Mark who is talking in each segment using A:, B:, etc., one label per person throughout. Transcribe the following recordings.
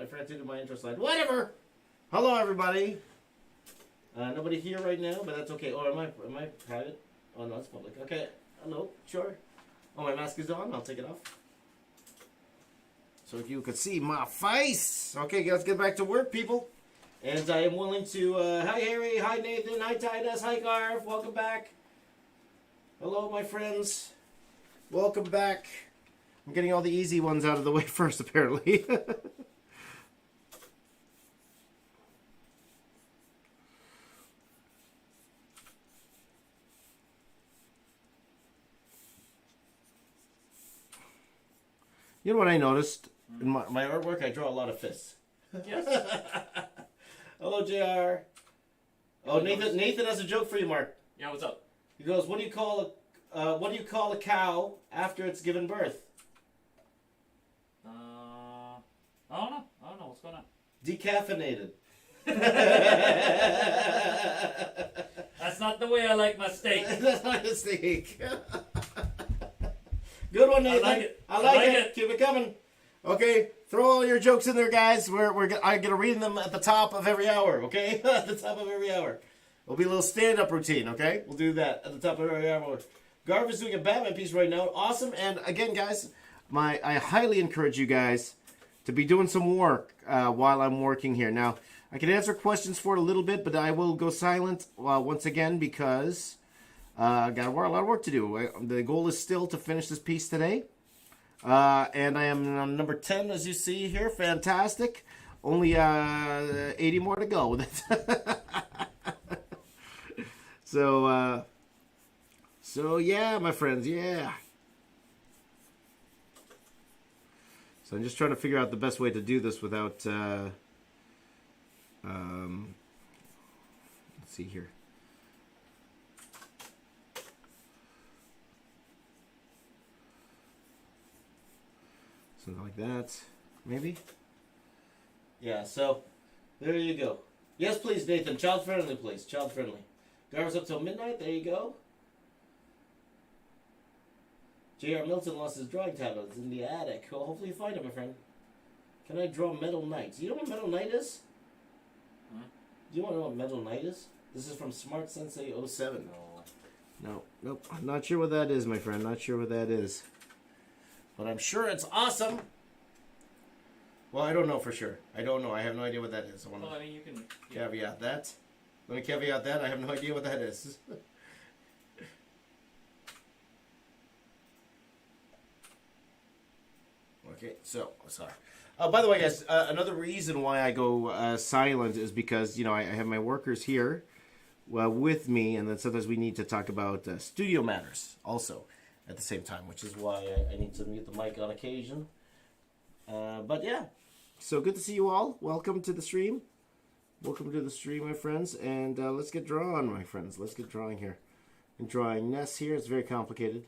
A: forgot to do my intro slide. Whatever. Hello, everybody. Nobody here right now, but that's okay. Oh, am I private? Oh, no, it's public. Okay. Hello. Sure. Oh, my mask is on. I'll take it off. So you could see my face. Okay, let's get back to work, people. And I am willing to... hi, Harry. Hi, Nathan. Hi, Titus. Hi, Garth. Welcome back. Hello, my friends. Welcome back. I'm getting all the easy ones out of the way first, apparently. You know what I noticed? In my artwork, I draw a lot of fists.
B: Yes.
A: Hello, JR. Oh, Nathan has a joke for you, Mark.
B: Yeah, what's up?
A: He goes, what do you call a cow after it's given birth?
B: I don't know. What's going on?
A: Decaffeinated.
B: That's not the way I like my steak.
A: That's not a steak. Good one, Nathan. I like it. Keep it coming. Okay, throw all your jokes in there, guys. I'm gonna read them at the top of every hour. Okay, at the top of every hour. It'll be a little stand-up routine. Okay, we'll do that at the top of every hour. Garv is doing a Batman piece right now. Awesome. And again, guys, I highly encourage you guys to be doing some work while I'm working here. Now, I can answer questions for a little bit, but I will go silent once again because I got a lot of work to do. The goal is still to finish this piece today. And I am on number 10, as you see here. Fantastic. Only 80 more to go. So yeah, my friends, yeah. So I'm just trying to figure out the best way to do this without, let's see here. Something like that, maybe? Yeah, so there you go. Yes, please, Nathan. Child friendly, please. Child friendly. Gar's up till midnight. There you go. J.R. Milton lost his drawing tablets in the attic. Well, hopefully you find it, my friend. Can I draw Metal Knight? Do you know what Metal Knight is?
B: Huh?
A: Do you want to know what Metal Knight is? This is from Smart Sensei 07. No. Nope. I'm not sure what that is, my friend. Not sure what that is. But I'm sure it's awesome. Well, I don't know for sure. I don't know. I have no idea what that is. I want to
B: you can
A: caveat that. Let me caveat that. I have no idea what that is. Okay, so, sorry. By the way, guys, another reason why I go silent is because, I have my workers here with me, and then sometimes we need to talk about studio matters also at the same time, which is why I need to mute the mic on occasion. But yeah, so good to see you all. Welcome to the stream. Welcome to the stream, my friends. And let's get drawing, my friends. Let's get drawing here. And drawing Ness here. It's very complicated.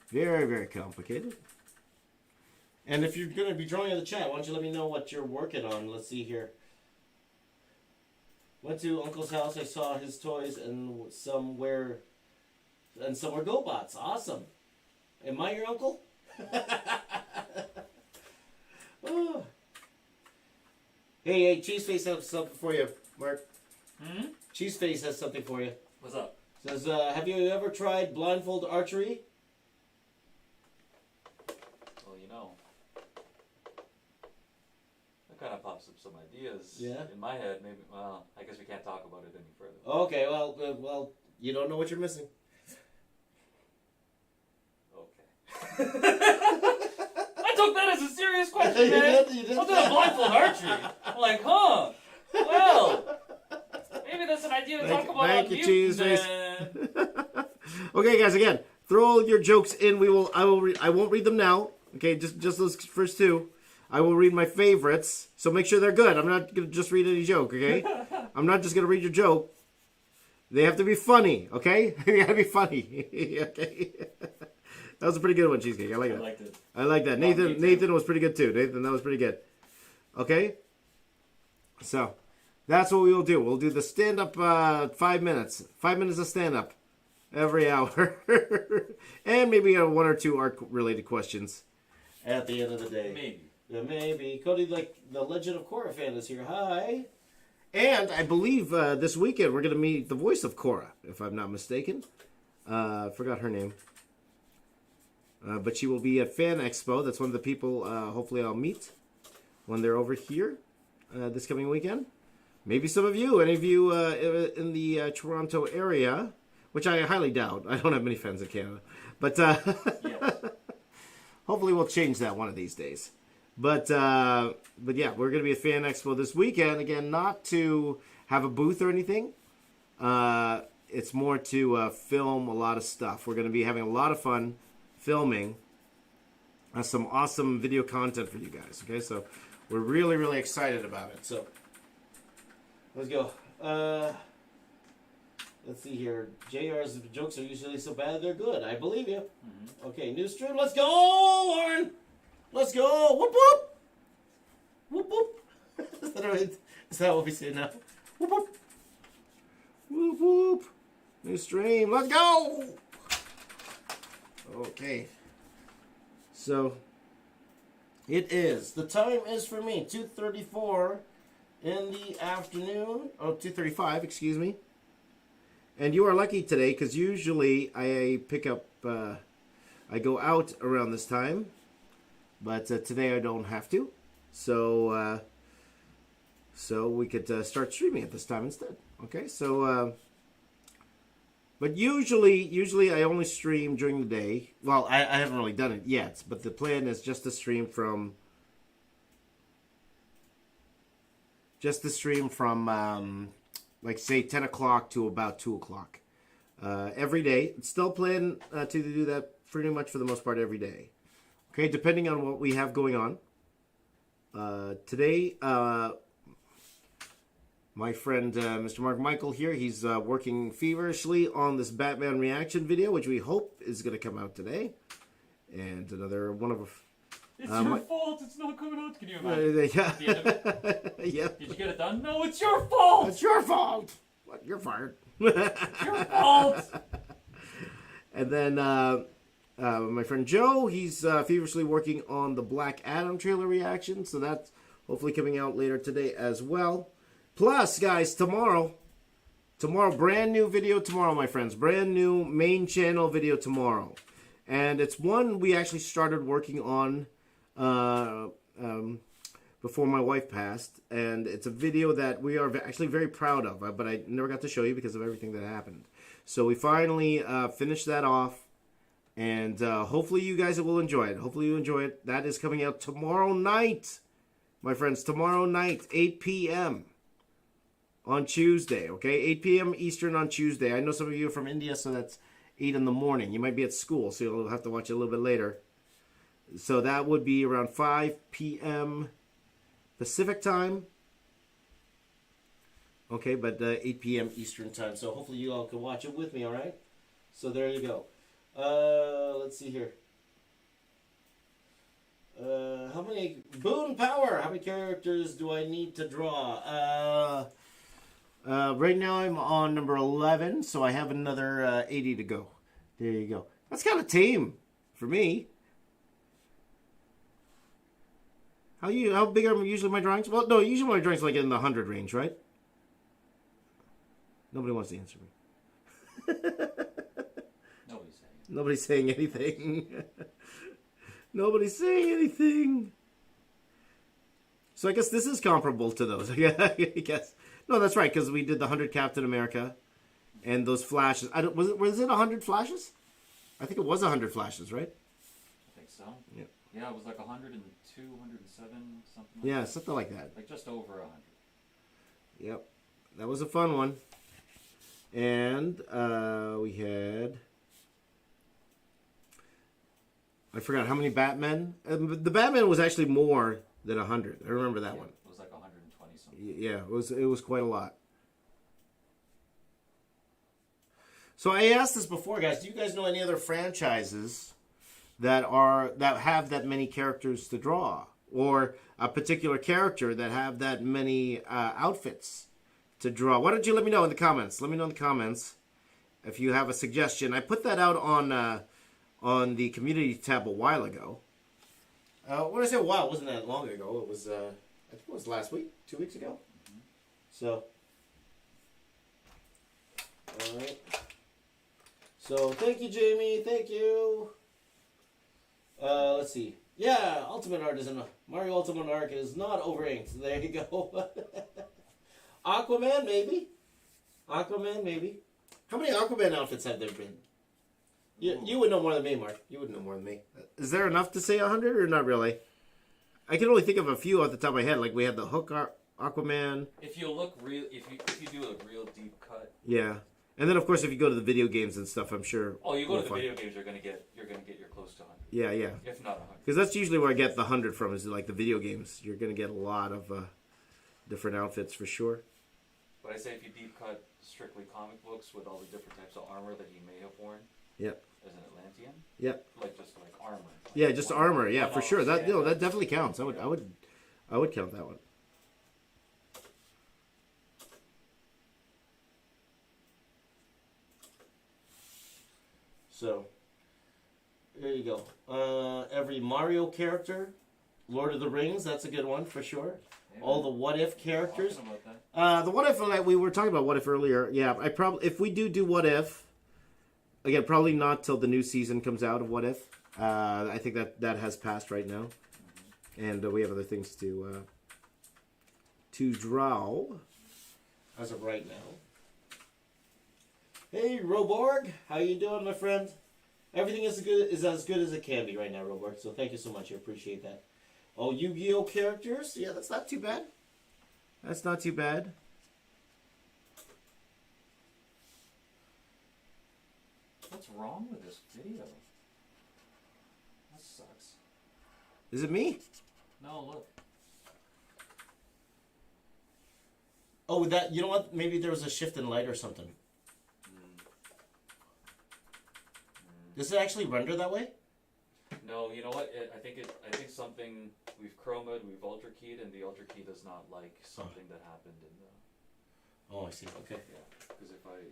A: Very, very complicated. And if you're going to be drawing in the chat, why don't you let me know what you're working on? Let's see here. Went to Uncle's house. I saw his toys and some were GoBots. Awesome. Am I your uncle? Oh. Hey, Cheeseface has something for you, Mark. Cheeseface has something for you.
B: What's up?
A: Says, have you ever tried blindfold archery?
B: Well, that kind of pops up some ideas in my head. Maybe. Well, I guess we can't talk about it any further.
A: Okay. Well, you don't know what you're missing.
B: Okay. I took that as a serious question, man.
A: You did.
B: I'll do a blindfold archery. I'm like, huh? Well, maybe that's an idea to talk about.
A: Thank you, Cheeseface. Okay, guys. Again, throw all your jokes in. I won't read them now. Okay, just those first two. I will read my favorites, so make sure they're good. I'm not going to just read any joke, okay? I'm not just going to read your joke. They have to be funny, okay? They got to be funny, okay? That was a pretty good one, Cheesecake. I like that.
B: I liked it.
A: I like that. Nathan was pretty good, too. Nathan, that was pretty good. Okay? So, that's what we will do. We'll do the stand-up 5 minutes. 5 minutes of stand-up. every hour. And maybe one or two art-related questions at the end of the day.
B: Maybe.
A: Yeah, maybe. Cody, like the Legend of Korra fan, is here. Hi. And I believe this weekend we're going to meet the voice of Korra, if I'm not mistaken. I forgot her name. But she will be at Fan Expo. That's one of the people hopefully I'll meet when they're over here this coming weekend. Maybe some of you, any of you in the Toronto area, which I highly doubt. I don't have many fans in Canada. But hopefully we'll change that one of these days. But yeah, we're going to be at Fan Expo this weekend. Again, not to have a booth or anything. It's more to film a lot of stuff. We're going to be having a lot of fun filming some awesome video content for you guys. Okay, so we're really, really excited about it. So let's go. Let's see here. JR's jokes are usually so bad they're good. I believe you. Mm-hmm. Okay, new stream. Let's go, Lauren. Let's go. Whoop whoop. Whoop whoop. Is that what we say now? Whoop whoop. Whoop whoop. New stream. Let's go. Okay. So it is. The time is for me 2:34 in the afternoon. Oh, 2:35, excuse me. And you are lucky today because usually I pick up, I go out around this time, but today I don't have to. So, so we could start streaming at this time instead. Okay, so, but usually I only stream during the day. Well, I haven't really done it yet, but the plan is just to stream from, like say 10 o'clock to about 2 o'clock every day. It's still plan to do that pretty much for the most part every day. Okay, depending on what we have going on. Today, my friend Mr. Mark Michael here, he's working feverishly on this Batman reaction video, which we hope is going to come out today. And another one of...
B: It's your fault. It's not coming out. Can you imagine?
A: Yeah.
B: At the end of it?
A: Yeah.
B: Did you get it done? No, it's your fault.
A: It's your fault. What? You're fired.
B: It's your fault.
A: And then my friend Joe, he's feverishly working on the Black Adam trailer reaction, so that's hopefully coming out later today as well. Plus, guys, tomorrow, brand new video tomorrow, my friends. Brand new main channel video tomorrow. And it's one we actually started working on before my wife passed, and it's a video that we are actually very proud of, but I never got to show you because of everything that happened. So we finally finished that off, and hopefully you guys will enjoy it. Hopefully you enjoy it. That is coming out tomorrow night, my friends. Tomorrow night, 8 p.m. on Tuesday, okay? 8 p.m. Eastern on Tuesday. I know some of you are from India, so that's 8 in the morning. You might be at school, so you'll have to watch it a little bit later. So that would be around 5 p.m. Pacific time. Okay, but 8 p.m. Eastern time. So hopefully you all can watch it with me, all right? So there you go. Let's see here. How many... Boone Power! How many characters do I need to draw? Right now I'm on number 11, so I have another 80 to go. There you go. That's kind of tame for me. How big are usually my drawings? Well, no, usually my drawings are like in the 100 range, right? Nobody wants to answer me. Nobody's saying anything. Nobody's saying anything. So I guess this is comparable to those. I guess. No, that's right, because we did the 100 Captain America and those flashes. Was it 100 flashes? I think it was 100 flashes, right?
B: I think so.
A: Yeah.
B: Yeah, it was like 102, 107, something like
A: yeah,
B: that.
A: something like that.
B: Like just over 100.
A: Yep. That was a fun one. And we had... I forgot how many Batmen. The Batman was actually more than 100. I remember that one.
B: It was like 120 something.
A: Yeah, it was quite a lot. So I asked this before, guys. Do you guys know any other franchises that have that many characters to draw, or a particular character that have that many outfits to draw? Why don't you let me know in the comments? Let me know in the comments, if you have a suggestion. I put that out on the community tab a while ago. When I say a while, it wasn't that long ago. It was, I think it was last week, 2 weeks ago. Mm-hmm. So, all right. So, thank you, Jamie. Thank you. Let's see. Yeah, Ultimate Art is Mario Ultimate Art is not over inked. There you go. Aquaman, maybe. Aquaman, maybe. How many Aquaman outfits have there been? You would know more than me, Mark. You would know more than me. Is there enough to say 100 or not really? I can only think of a few off the top of my head. Like we had the Hook Aquaman.
B: If you look real, if you do a real deep cut.
A: Yeah, and then of course if you go to the video games and stuff, I'm sure.
B: Oh, you go to the video games, you're gonna get your close to 100.
A: Yeah, yeah.
B: If not 100.
A: Because that's usually where I get the 100 from. Is like the video games. You're gonna get a lot of different outfits for sure.
B: But I say if you deep cut strictly comic books with all the different types of armor that he may have worn.
A: Yep.
B: As an Atlantean.
A: Yep.
B: Like just like armor. Like
A: yeah, just armor. Yeah, for sure. That
B: yeah,
A: that definitely counts. I would count that one. So, there you go. Every Mario character, Lord of the Rings, that's a good one for sure. Yeah. All the What If characters. The What If, like we were talking about What If earlier. Yeah, I probably if we do What If, again, probably not till the new season comes out of What If. I think that has passed right now, and we have other things to draw as of right now. Hey, Roborg, how you doing, my friend? Everything is as good as it can be right now, Roborg. So thank you so much. I appreciate that. Oh, Yu-Gi-Oh characters? Yeah, that's not too bad. That's not too bad.
B: What's wrong with this video? That sucks.
A: Is it me?
B: No, look.
A: Oh, that, you know what? Maybe there was a shift in light or something. Does it actually render that way?
B: No, you know what? I think something we've chroma'd, we've ultra keyed, and the ultra key does not like something that happened in the.
A: Oh, I see. Okay.
B: Yeah, because if I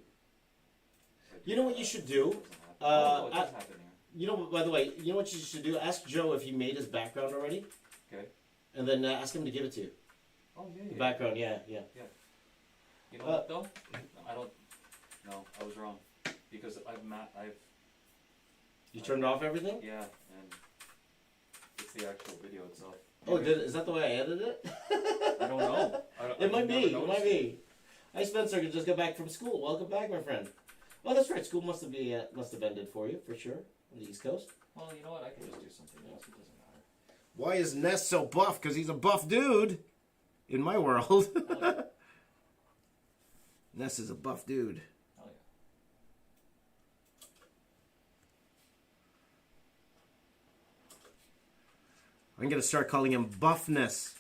A: you know what you should do?
B: No, it doesn't happen here.
A: You know, by the way, you know what you should do? Ask Joe if he made his background already.
B: Okay.
A: And then ask him to give it to you.
B: Oh yeah.
A: The background, yeah.
B: You know what though? I don't. No, I was wrong. Because I've.
A: You turned off everything?
B: Yeah, and it's the actual video itself.
A: Oh, is that the way I edited it?
B: I don't know.
A: It might be. It might be. Hi, Spencer. Just got back from school. Welcome back, my friend. Oh, that's right. School must have ended for you, for sure, on the East Coast.
B: Well, you know what? I can just do something else. It doesn't matter.
A: Why is Ness so buff? Because he's a buff dude. In my world.
B: Oh, yeah.
A: Ness is a buff dude.
B: Oh, yeah.
A: I'm going to start calling him Buffness.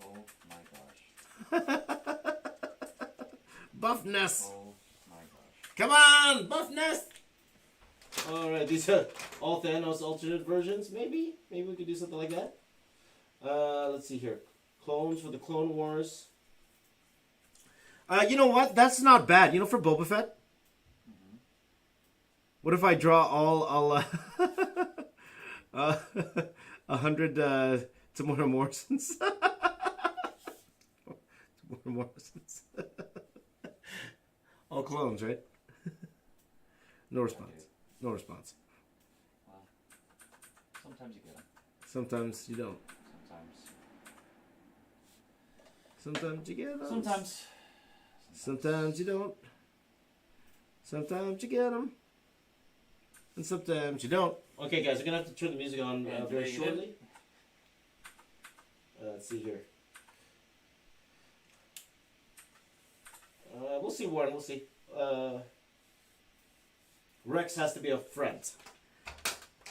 B: Oh, my gosh.
A: Buffness.
B: Oh, my gosh.
A: Come on, Buffness. All right, these are all Thanos alternate versions. Maybe we could do something like that. Let's see here. Clones for the Clone Wars. You know what? That's not bad. You know, for Boba Fett. Mm-hmm. What if I draw all 100 Tamora Morrisons? Tamora Morrisons. All clones, right? No response. No response.
B: Well, sometimes you get them.
A: Sometimes you don't. Sometimes you get them. Sometimes you don't. Sometimes you get them. And sometimes you don't. Okay, guys, we're going to have to turn the music on very shortly. Let's see here. We'll see, Warren. We'll see. Rex has to be up front.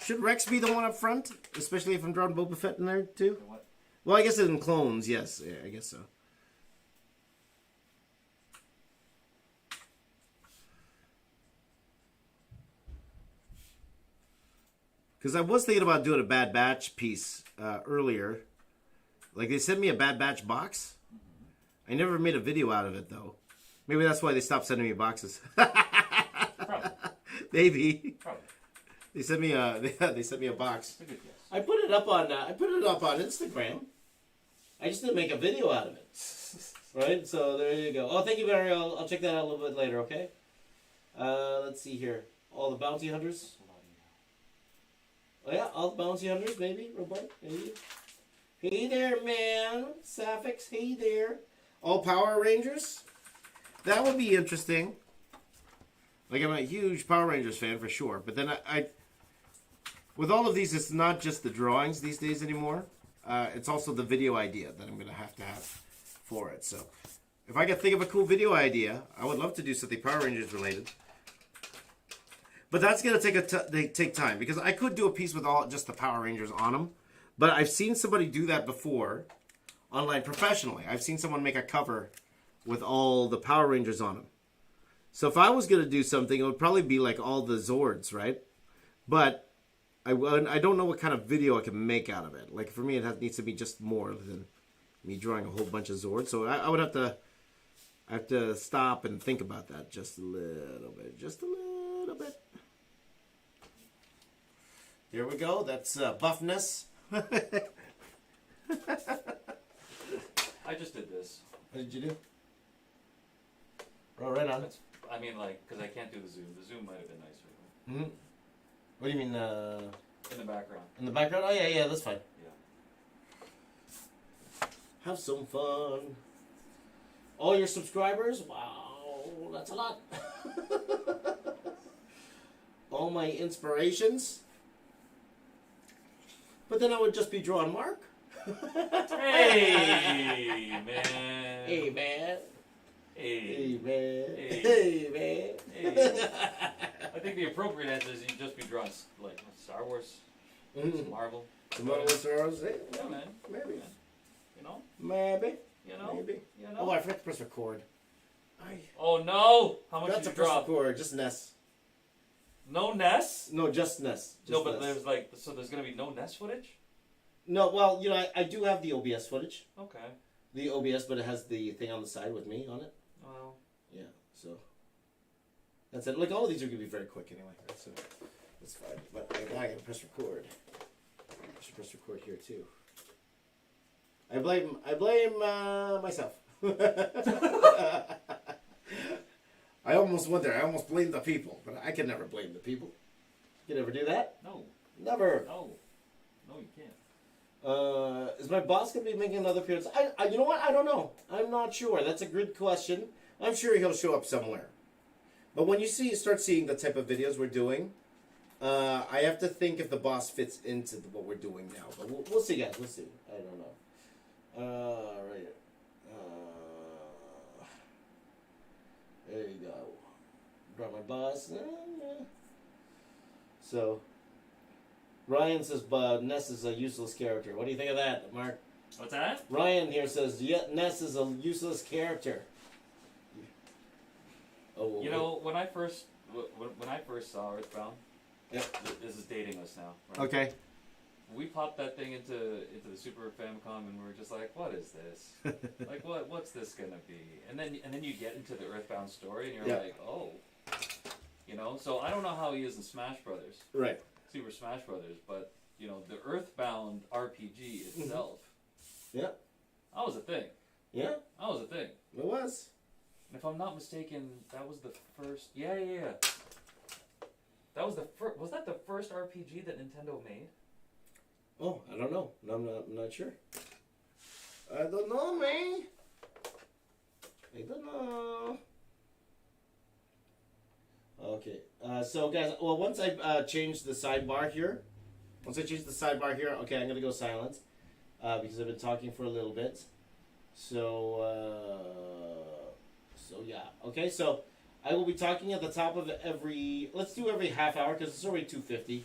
A: Should Rex be the one up front? Especially if I'm drawing Boba Fett in there, too?
B: What?
A: Well, I guess in clones, yes. Yeah, I guess so. Because I was thinking about doing a Bad Batch piece earlier. Like, they sent me a Bad Batch box. I never made a video out of it, though. Maybe that's why they stopped sending me boxes. Maybe.
B: Probably.
A: They sent me a they sent me a box.
B: It's a good guess.
A: I put it up on Instagram. I just didn't make a video out of it. Right? So there you go. Oh, thank you, Barry. I'll check that out a little bit later, okay? Let's see here. All the bounty hunters. Oh yeah, all the bounty hunters, maybe, Robert. Maybe. Hey there, man. Sapphics, hey there. All Power Rangers. That would be interesting. Like, I'm a huge Power Rangers fan for sure. But then I with all of these, it's not just the drawings these days anymore. It's also the video idea that I'm going to have for it. So, if I could think of a cool video idea, I would love to do something Power Rangers related. But that's going to take time, because I could do a piece with just the Power Rangers on them. But I've seen somebody do that before, online professionally. I've seen someone make a cover with all the Power Rangers on them. So if I was going to do something, it would probably be like all the Zords, right? But I don't know what kind of video I can make out of it. Like, for me, it needs to be just more than me drawing a whole bunch of Zords. So I would have to stop and think about that just a little bit. Just a little bit. Here we go. That's buffness.
B: I just did this.
A: What did you do? Oh, right on.
B: I mean, like, because I can't do the zoom. The zoom might have been nicer.
A: Mm-hmm. What do you mean?
B: In the background.
A: In the background? Oh, yeah, that's fine.
B: Yeah.
A: Have some fun. All your subscribers? Wow, that's a lot. All my inspirations? But then I would just be drawing Mark.
B: Hey, man.
A: Hey, man.
B: Hey.
A: Hey, man.
B: Hey.
A: Hey, man.
B: Hey. I think the appropriate answer is you'd just be drawing, like, Star Wars, Marvel.
A: Marvel Stars?
B: Yeah, man.
A: Maybe.
B: Yeah. You know?
A: Maybe.
B: You know?
A: Maybe.
B: You know?
A: Oh, I forgot to press record.
B: Oh, no! How much
A: Forgot
B: did
A: to
B: you
A: press
B: drop?
A: record. Just Ness.
B: No Ness?
A: No, just Ness. Just
B: No, but
A: Ness.
B: there's like, so there's gonna be no Ness footage?
A: No, well, you know, I do have the OBS footage.
B: Okay.
A: The OBS, but it has the thing on the side with me on it.
B: Well.
A: Yeah, so that's it. Like, all of these are gonna be very quick anyway, right? So that's fine. But I gotta press record. I should press record here too. I blame myself. I almost went there. I almost blamed the people, but I can never blame the people. You can never do that?
B: No.
A: Never.
B: No. No, you can't.
A: Is my boss gonna be making another appearance? You know what? I don't know. I'm not sure. That's a good question. I'm sure he'll show up somewhere. But when you start seeing the type of videos we're doing, I have to think if the boss fits into what we're doing now. But we'll see, guys. We'll see. I don't know. Right. There you go. Draw my boss. So, Ryan says Ness is a useless character. What do you think of that, Mark?
B: What's that?
A: Ryan here says Ness is a useless character. Oh,
B: You know, when I first saw Earthbound,
A: Yep.
B: This is dating us now. Right?
A: Okay.
B: We popped that thing into the Super Famicom, and we were just like, "What is this? Like, what's this gonna be?" And then you get into the Earthbound story, and you're
A: Yeah.
B: like, "Oh, you know." So I don't know how he is in Smash Brothers,
A: Right.
B: Super Smash Brothers, but you know, the Earthbound RPG itself.
A: Yeah.
B: That was a thing.
A: Yeah.
B: That was a thing.
A: It was.
B: And if I'm not mistaken, that was the first. Yeah. That was the first. Was that the first RPG that Nintendo made?
A: Oh, I don't know. No, I'm not sure. I don't know, man. I don't know. Okay. So, guys, well, once I change the sidebar here, okay, I'm going to go silent because I've been talking for a little bit. So yeah. Okay, so I will be talking at the top of let's do every half hour because it's already 2:50.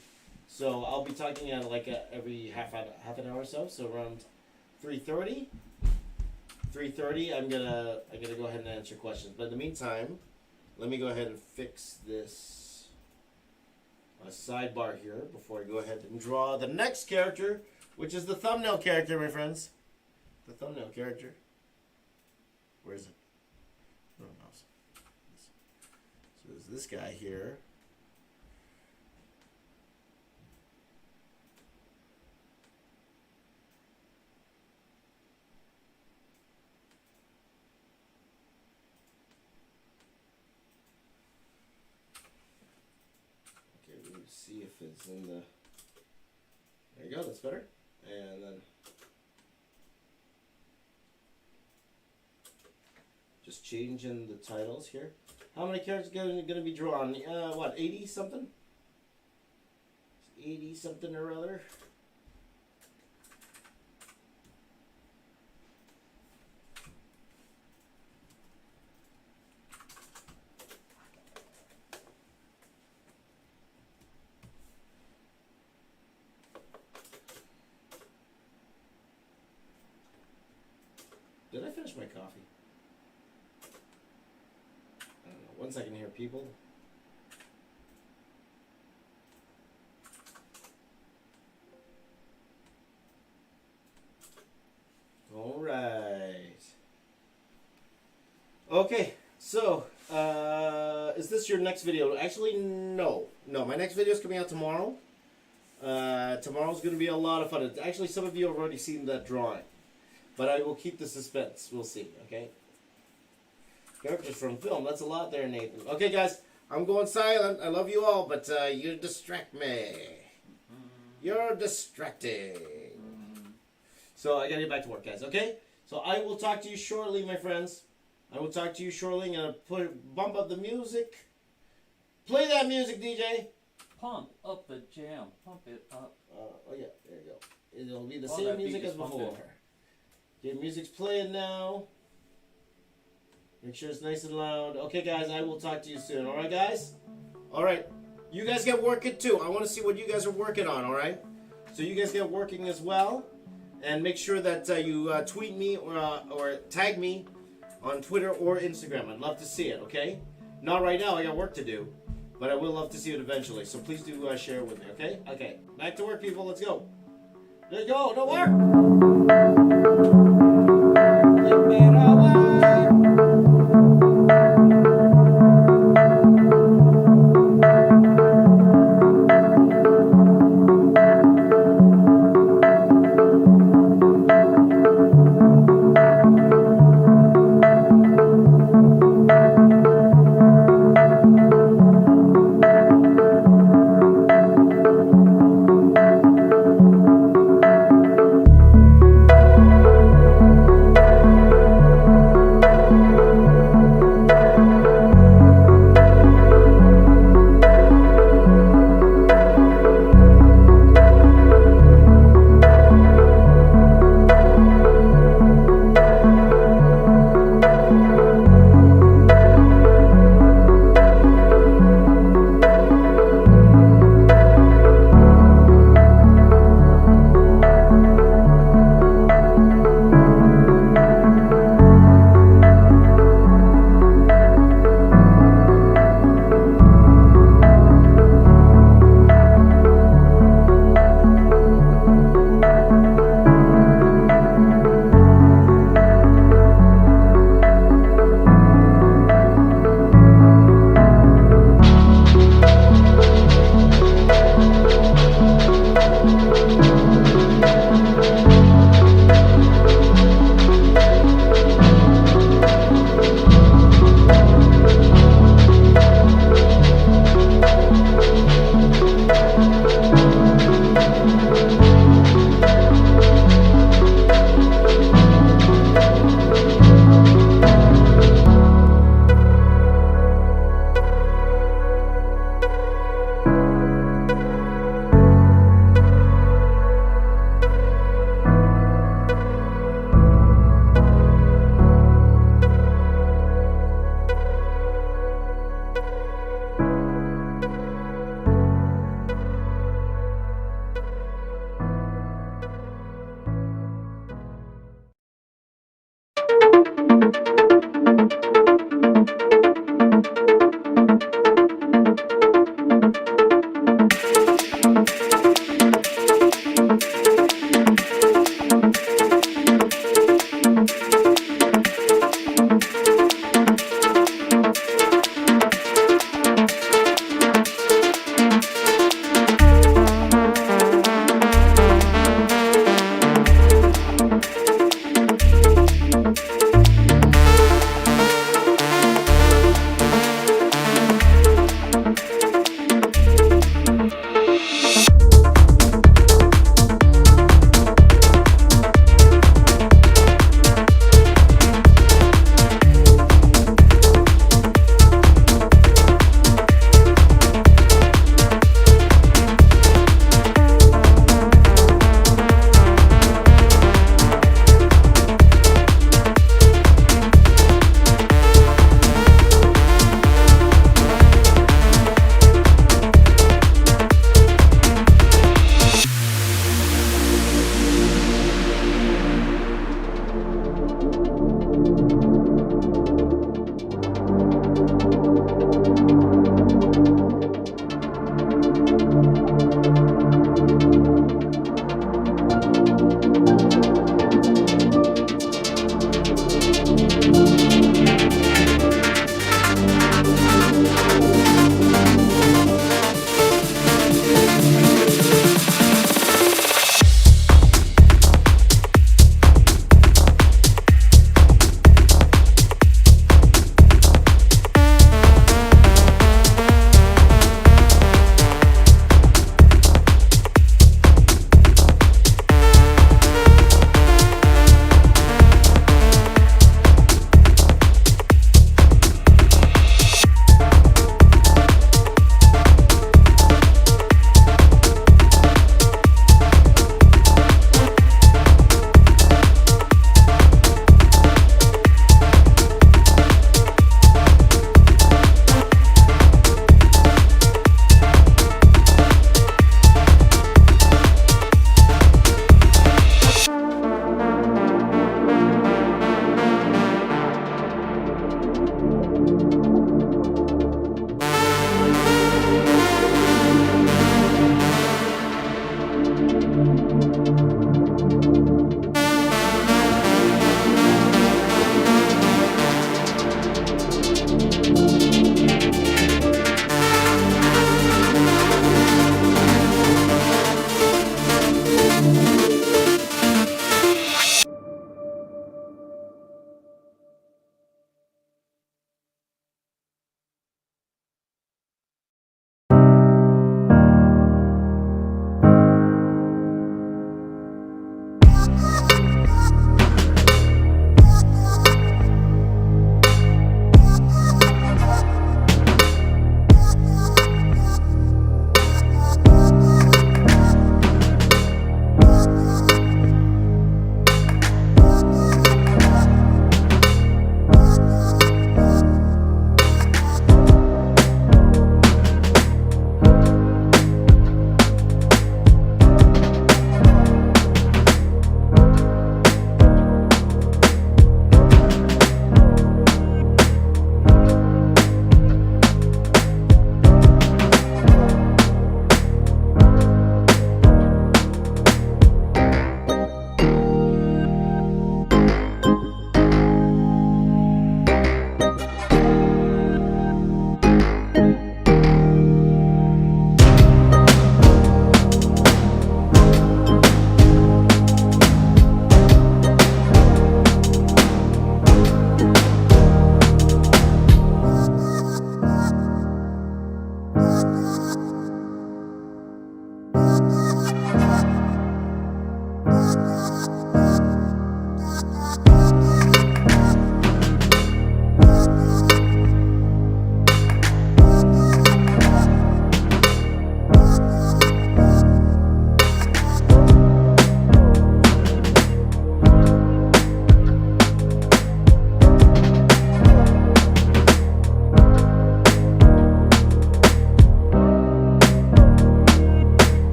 A: So I'll be talking at every half an hour or so. So around 3:30. 3:30, I'm gonna go ahead and answer questions. But in the meantime, let me go ahead and fix this sidebar here before I go ahead and draw the next character, which is the thumbnail character, my friends. The thumbnail character. Where is it? Oh, mouse. So there's this guy here. see if it's in the. There you go. That's better. And then just changing the titles here. How many cards going to be drawn? What, 80 something? 80 something or other. Did I finish my coffee? I don't know. Once I can hear people. All right. Okay, so is this your next video? Actually, no. No, my next video is coming out tomorrow. Tomorrow's going to be a lot of fun. Actually, some of you have already seen that drawing. But I will keep the suspense. We'll see, okay? Characters from film. That's a lot there, Nathan. Okay, guys. I'm going silent. I love you all, but you distract me. You're distracting. So I got to get back to work, guys, okay? So I will talk to you shortly, my friends. I will talk to you shortly. I'm going to bump up the music. Play that music, DJ.
B: Pump up the jam. Pump it up.
A: Oh, yeah. There you go. It'll be the same music as before. Okay, music's playing now. Make sure it's nice and loud. Okay, guys, I will talk to you soon. All right, guys? All right. You guys get working, too. I want to see what you guys are working on, all right? So you guys get working as well. And make sure that you tweet me or tag me on Twitter or Instagram. I'd love to see it, okay? Not right now. I got work to do. But I will love to see it eventually. So please do share it with me, okay? Okay. Back to work, people. Let's go. Let's go. No work.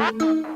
A: Hello,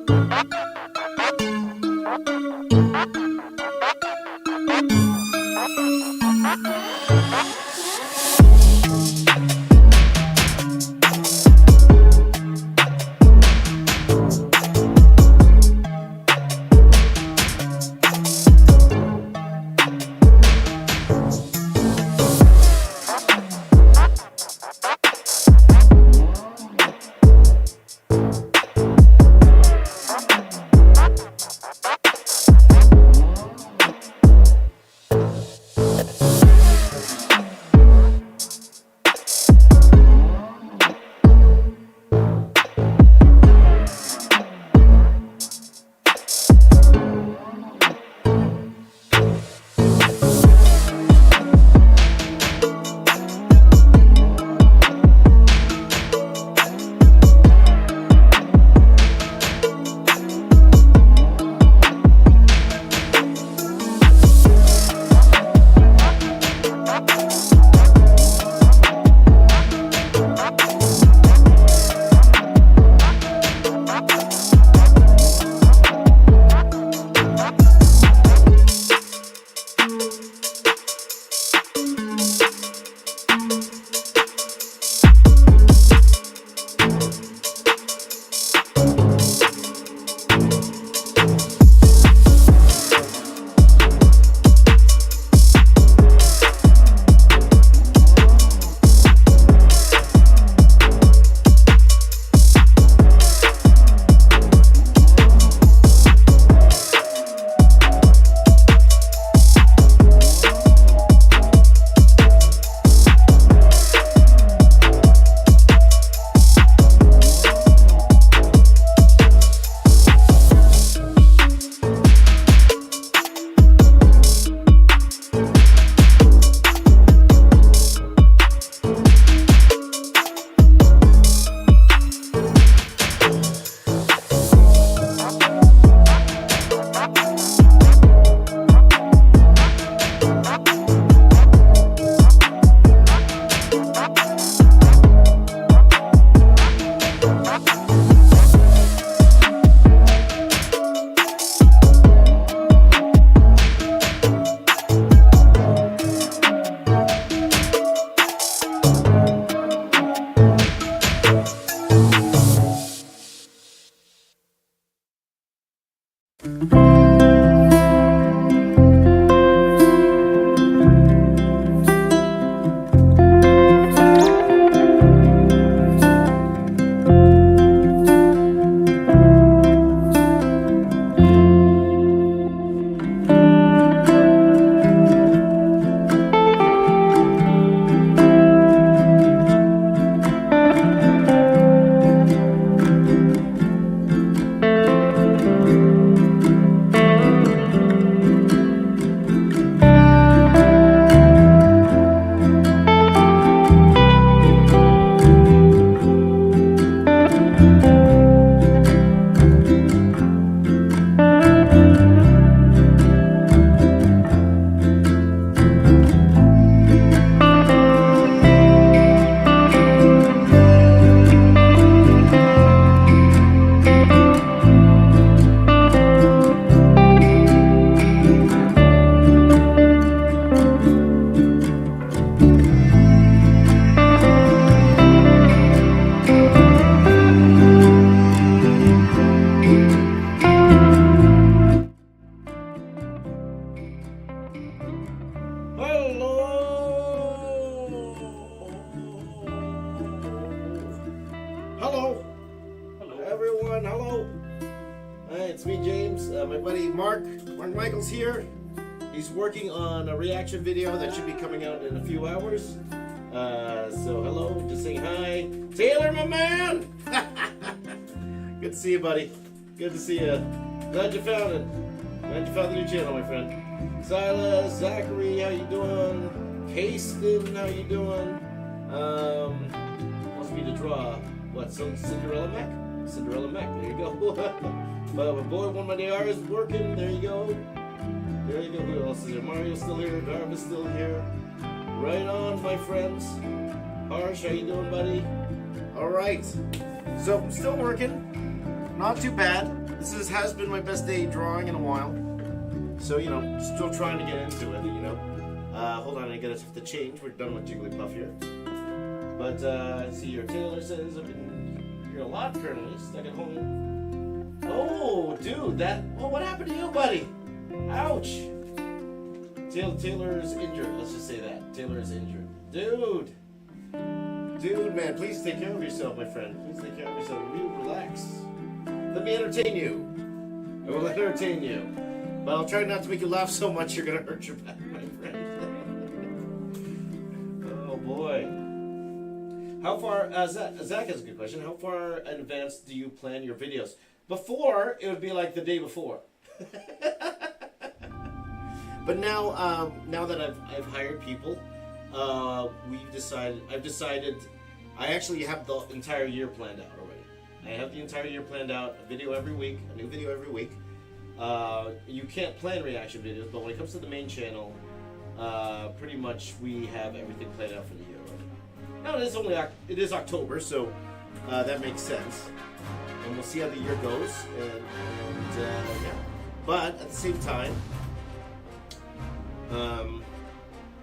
B: Hello.
A: everyone. Hello. Hi, it's me, James. My buddy Mark Michael's here. He's working on a reaction video that should be coming out in a few hours. So hello, just saying hi. Taylor, my man. Good to see you, buddy. Good to see you. Glad you found it. Glad you found the new channel, my friend. Silas, Zachary, how you doing? Hasten, how you doing? Wants me to draw what? Cinderella Mac? Cinderella Mac. There you go. But my boy, one of my DR is working. There you go. There you go. Who else is there? Mario's still here. Darva's still here. Right on, my friends. Harsh, how you doing, buddy? All right. So I'm still working. not too bad. This has been my best day drawing in a while. So, you know, still trying to get into it, you know. Hold on, I gotta have to change. We're done with Jigglypuff here. But, see here, Taylor says, I've been here a lot currently, stuck at home. Oh, dude, what happened to you, buddy? Ouch. Taylor is injured, let's just say that. Taylor is injured. Dude, man, please take care of yourself, my friend. Please take care of yourself. Relax. Let me entertain you. I will entertain you. But I'll try not to make you laugh so much you're going to hurt your back, my friend. Oh, boy. How far, Zach has a good question. How far in advance do you plan your videos? Before, it would be like the day before. But now, now that I've hired people, I've decided, I actually have the entire year planned out already. I have the entire year planned out, a video every week, a new video every week. You can't plan reaction videos, but when it comes to the main channel, pretty much we have everything planned out for the year already. Now it is October, so that makes sense, and we'll see how the year goes. And yeah, but at the same time,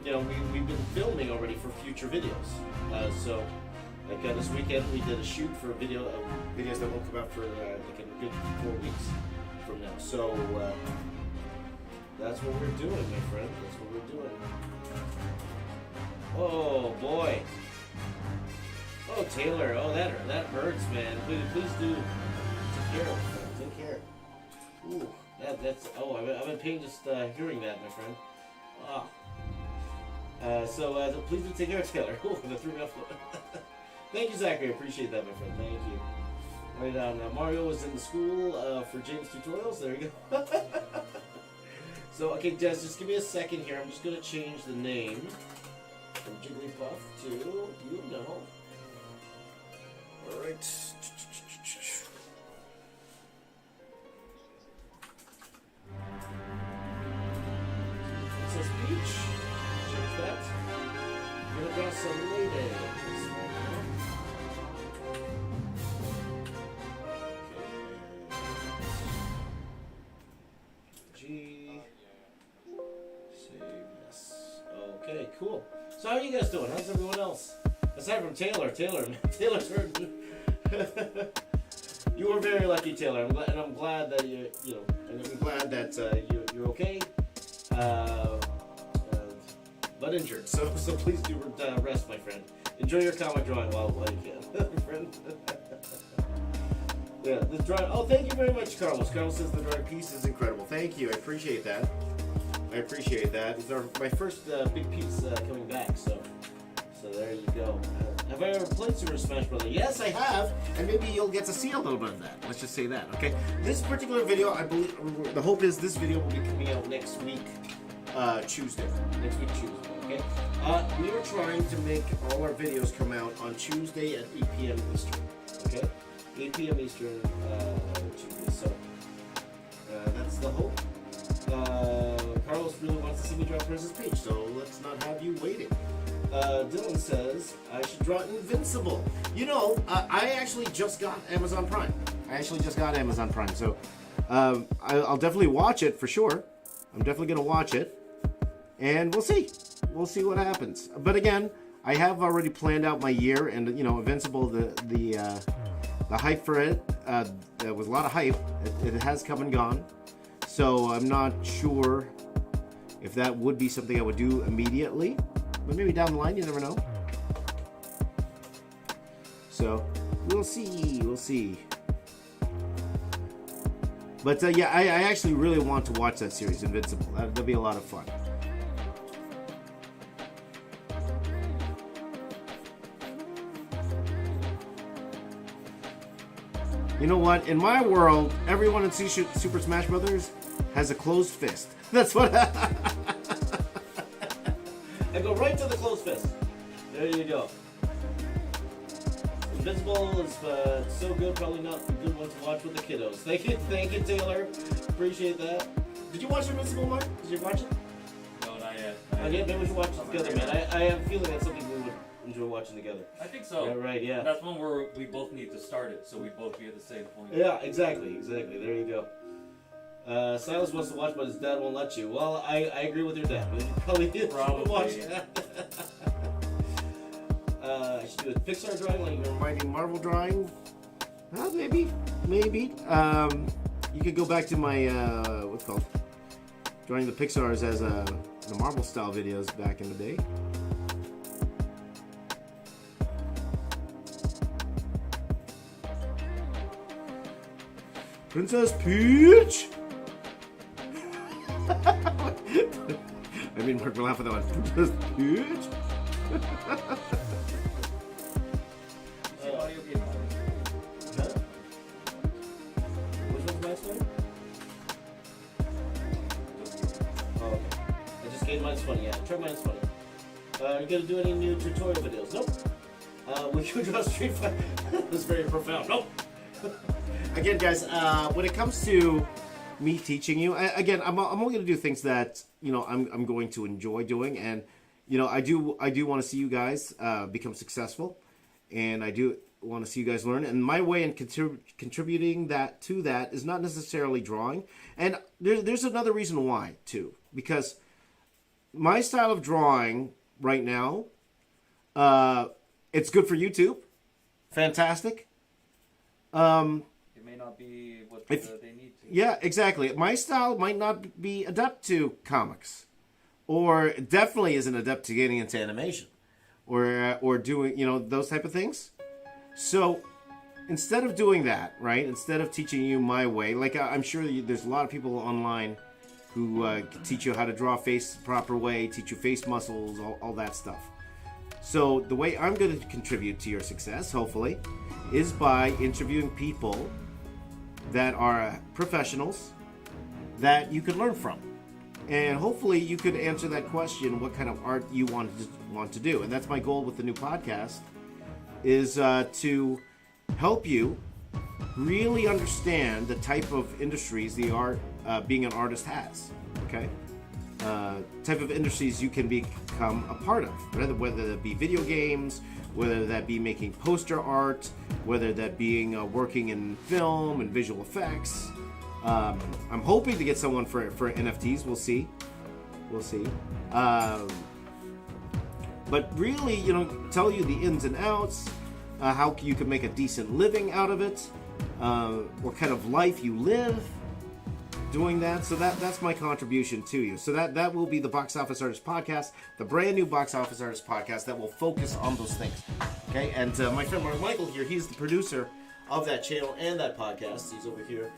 A: you know, we've been filming already for future videos. So, like this weekend, we did a shoot for videos that won't come out for like a good 4 weeks from now. So that's what we're doing, my friend. That's what we're doing. Oh boy. Oh Taylor. Oh that hurts, man. Please do take care of it. Take care. Ooh, that's. Oh, I'm in pain just hearing that, my friend. Ah. So please do take care of Taylor. Ooh, that threw me off. Thank you, Zachary. I appreciate that, my friend. Thank you. Right on. Mario was in the school for James tutorials. There you go. So, okay, Des, just give me a second here. I'm just going to change the name from Jigglypuff to, you know. All right. Princess Peach. Change that. I'm going to draw some ladies. Okay, cool. So how are you guys doing? How's everyone else? Aside from Taylor, man. Tayl's hurting. You were very lucky, Taylor. I'm glad that I'm glad that you're okay, but injured. So please do rest, my friend. Enjoy your comic drawing while you can, friend. Yeah, this drawing. Oh, thank you very much, Carlos. Carlos says the drawing piece is incredible. Thank you. I appreciate that. I appreciate that. It's my first big piece coming back, so there you go. Have I ever played Super Smash Bros? Yes, I have, and maybe you'll get to see a little bit of that. Let's just say that, okay? This particular video, I believe, the hope is this video will be coming out next week, Tuesday. Next week, Tuesday, okay? We are trying to make all our videos come out on Tuesday at 8 p.m. Eastern, okay? 8 p.m. Eastern, Tuesday, so that's the hope. Carlos really wants to see me draw Princess Peach, so let's not have you waiting. Dylan says I should draw Invincible. You know, I actually just got Amazon Prime. So I'll definitely watch it for sure. I'm definitely gonna watch it, and we'll see. We'll see what happens. But again, I have already planned out my year, and you know, Invincible, the hype for it, there was a lot of hype. It has come and gone. So I'm not sure if that would be something I would do immediately, but maybe down the line, you never know. So we'll see. But yeah, I actually really want to watch that series, Invincible. That'll be a lot of fun. You know what? In my world, everyone in Super Smash Brothers has a closed fist. That's what I go right to the closed fist. There you go. Invincible is so good, probably not a good one to watch with the kiddos. Thank you, Taylor. Appreciate that. Did you watch Invincible, Mark? Did you watch it?
B: No, not yet.
A: Okay, maybe we should watch it together, man. I have a feeling that's something we would enjoy watching together.
B: I think so.
A: Yeah, right, yeah.
B: And that's one where we both need to start it, so we both be at the same point.
A: Yeah, exactly. There you go. Silas wants to watch, but his dad won't let you. Well, I agree with your dad. You probably did watch that. I should do a Pixar drawing, like you're reminding Marvel drawing. Maybe. You could go back to my what's it called? Drawing the Pixars as the Marvel style videos back in the day. Princess Peach. I mean, we're laughing at that one. Princess Peach.
B: Audio game.
A: Which one's the last one? Oh, okay. I just gave mine's funny. Yeah, try mine's funny. Are you gonna do any new tutorial videos? Nope. We could draw Street Fighter. That's very profound. Nope. Again, guys, when it comes to me teaching you, I'm only going to do things that I'm going to enjoy doing, and I do want to see you guys become successful, and I do want to see you guys learn. And my way in contributing that is not necessarily drawing, and there's another reason why too, because my style of drawing right now, it's good for YouTube, fantastic.
B: It may not be what they need to.
A: Yeah, exactly. My style might not be adept to comics, or definitely isn't adept to getting into animation, or doing those type of things. So instead of doing that, right? Instead of teaching you my way, like I'm sure there's a lot of people online who can teach you how to draw face the proper way, teach you face muscles, all that stuff. So the way I'm going to contribute to your success, hopefully, is by interviewing people that are professionals that you could learn from. And hopefully you could answer that question, what kind of art you want to do. And that's my goal with the new podcast, is to help you really understand the type of industries the art, being an artist has, okay? Type of industries you can become a part of, whether that be video games, whether that be making poster art, whether that being working in film and visual effects. I'm hoping to get someone for NFTs. We'll see. But really, tell you the ins and outs, how you can make a decent living out of it, what kind of life you live doing that. So that's my contribution to you. So that will be the Box Office Artist Podcast, the brand new Box Office Artist Podcast that will focus on those things. Okay, and my friend Mark Michael here, he's the producer of that channel and that podcast. He's over here.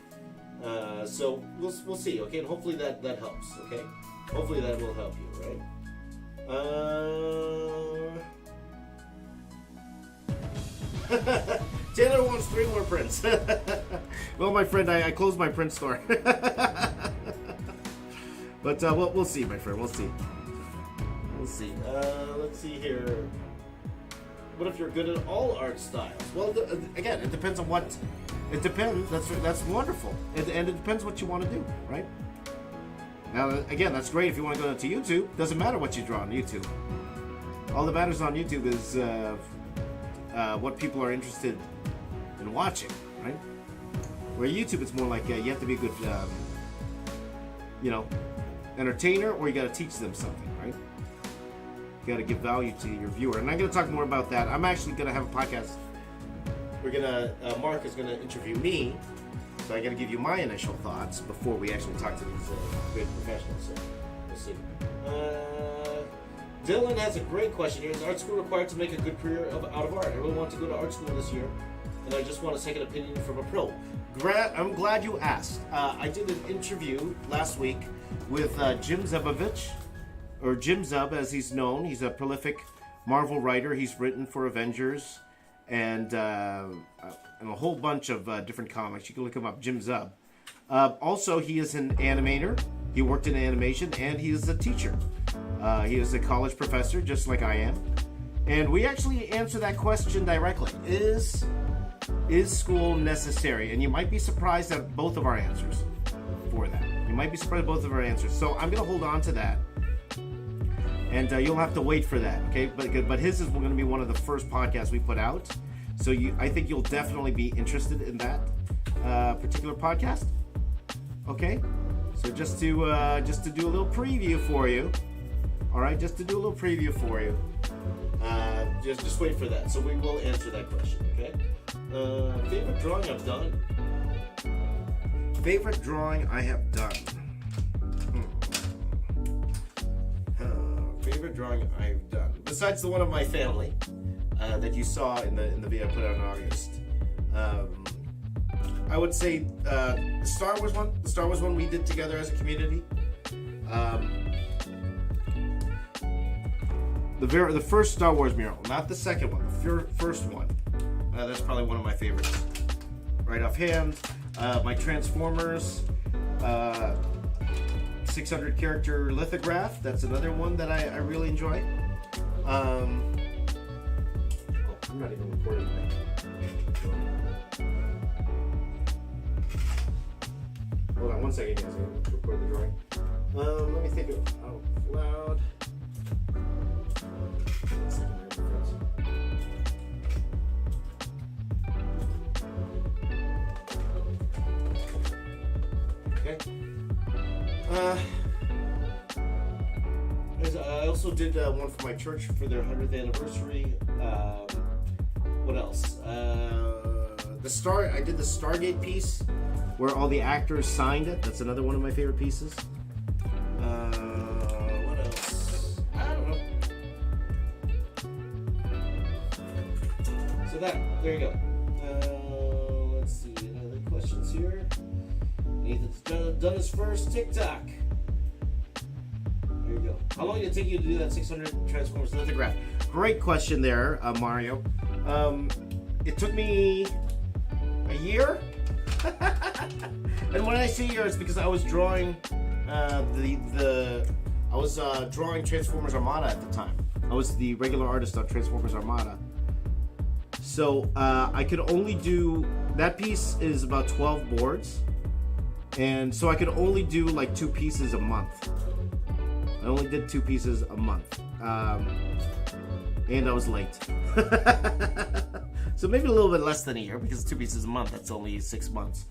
A: So we'll see. Okay, and hopefully that helps. Okay, hopefully that will help you. Right. Taylor wants 3 more prints. Well, my friend, I closed my print store. But we'll see, my friend. We'll see. Let's see here. What if you're good at all art styles? Well, again, it depends on what. It depends. That's wonderful. And it depends what you want to do, right? Now, again, that's great if you want to go to YouTube. Doesn't matter what you draw on YouTube. All that matters on YouTube is what people are interested in watching, right? Where YouTube, it's more like you have to be a good, entertainer, or you got to teach them something, right? You got to give value to your viewer. And I'm going to talk more about that. I'm actually going to have a podcast. Mark is going to interview me, so I got to give you my initial thoughts before we actually talk to these great professionals. So we'll see. Dylan has a great question here. Is art school required to make a good career out of art? I really want to go to art school this year, and I just want a second opinion from a pro. I'm glad you asked. I did an interview last week with Jim Zubovich, or Jim Zub as he's known. He's a prolific Marvel writer. He's written for Avengers and a whole bunch of different comics. You can look him up, Jim Zub. Also, he is an animator. He worked in animation, and he is a teacher. He is a college professor, just like I am. And we actually answer that question directly. Is school necessary? And you might be surprised at both of our answers for that. You might be surprised at both of our answers. So I'm going to hold on to that and you'll have to wait for that, okay? But his is going to be one of the first podcasts we put out, so I think you'll definitely be interested in that particular podcast, okay? So just to do a little preview for you, all right? Just to do a little preview for you. Just wait for that. So we will answer that question, okay? Favorite drawing I've done. Favorite drawing I have done. Favorite drawing I've done. Besides the one of my family that you saw in the video I put out in August. I would say the Star Wars one. The Star Wars one we did together as a community. The first Star Wars mural, not the second one, the first one. That's probably one of my favorites. Right offhand, my Transformers 600 character lithograph. That's another one that I really enjoy. I'm not even recording that. Hold on one second, guys. I'm going to record the drawing. Let me think out loud. Okay. I also did one for my church for their 100th anniversary. What else? I did the Stargate piece where all the actors signed it. That's another one of my favorite pieces. What else? I don't know. So there you go. Let's see, any other questions here? Nathan's done his first TikTok. There you go. How long did it take you to do that 600 Transformers lithograph? Great question there, Mario. It took me a year. And when I say year, it's because I was drawing drawing Transformers Armada at the time. I was the regular artist on Transformers Armada. So I could only do that piece is about 12 boards. And so I could only do like 2 pieces a month. I only did 2 pieces a month. And I was late. So maybe a little bit less than a year, because 2 pieces a month, that's only 6 months.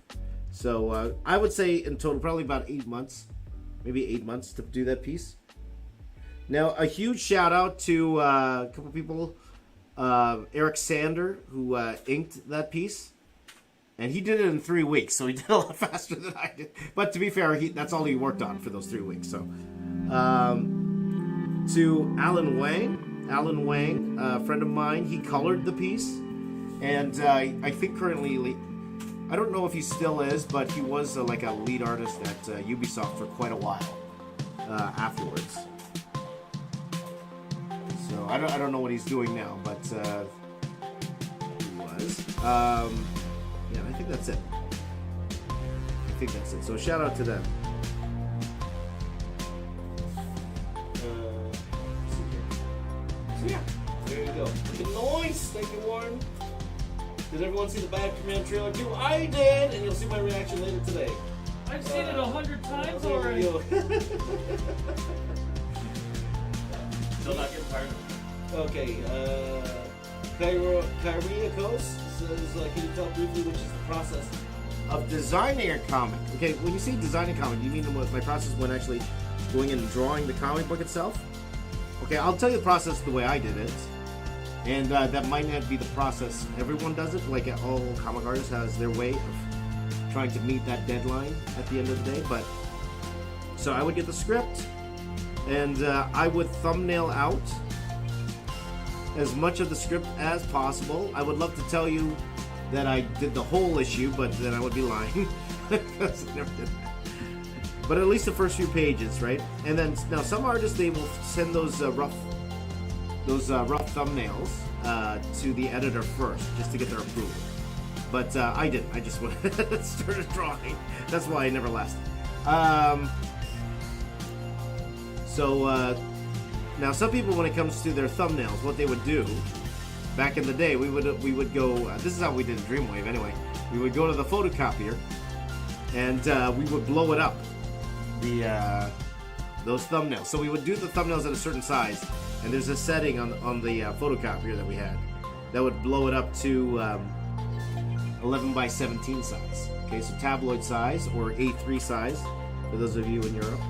A: So I would say in total probably about 8 months. Maybe 8 months to do that piece. Now a huge shout out to a couple people. Eric Sander, who inked that piece. And he did it in 3 weeks, so he did a lot faster than I did. But to be fair, that's all he worked on for those 3 weeks. So, to Alan Wang, a friend of mine, he colored the piece, and I think currently, I don't know if he still is, but he was like a lead artist at Ubisoft for quite a while afterwards. So I don't know what he's doing now, but he was. Yeah, I think that's it. So shout out to them. So yeah, there you go. Nice! Thank you, Warren. Did everyone see the Bad Command trailer too? I did, and you'll see my reaction later today.
C: I've seen it 100 times already.
B: Still not getting tired of it.
A: Okay, Kyriakos says, can you talk briefly which is the process of designing a comic? Okay, when you say designing a comic, you mean my process when actually going in and drawing the comic book itself? Okay, I'll tell you the process the way I did it. And that might not be the process everyone does it. Like all comic artists has their way of trying to meet that deadline at the end of the day. But so I would get the script, and I would thumbnail out as much of the script as possible. I would love to tell you that I did the whole issue, but then I would be lying. Because I never did that. But at least the first few pages, right? And then now some artists, they will send those rough thumbnails to the editor first, just to get their approval. But I didn't. I just started drawing. That's why I never lasted. Now some people, when it comes to their thumbnails, what they would do back in the day, we would go. This is how we did Dreamwave anyway. We would go to the photocopier, and we would blow it up, the those thumbnails. So we would do the thumbnails at a certain size, and there's a setting on the photocopier that we had that would blow it up to 11 by 17 size. Okay, so tabloid size or A3 size for those of you in Europe.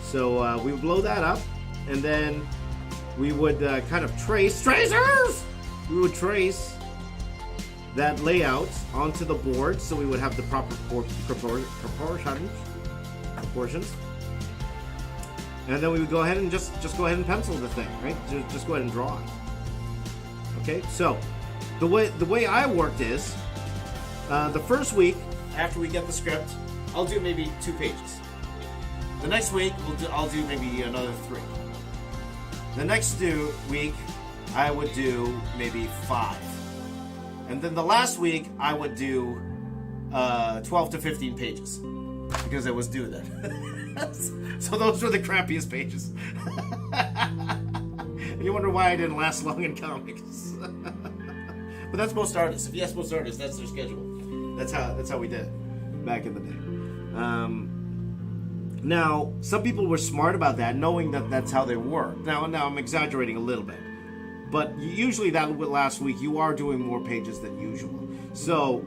A: So we would blow that up, and then we would kind of tracers! We would trace that layout onto the board, so we would have the proper proportions. And then we would go ahead and just go ahead and pencil the thing, right? Just go ahead and draw it. Okay, so the way I worked is the first week after we get the script, I'll do maybe 2 pages. The next week I'll do maybe another 3. The next week I would do maybe 5. And then the last week, I would do 12 to 15 pages because I was due then. So those were the crappiest pages. And you wonder why I didn't last long in comics. But that's most artists. If you ask most artists, that's their schedule. That's how we did it back in the day. Now, some people were smart about that, knowing that that's how they work. Now I'm exaggerating a little bit. But usually that last week you are doing more pages than usual. So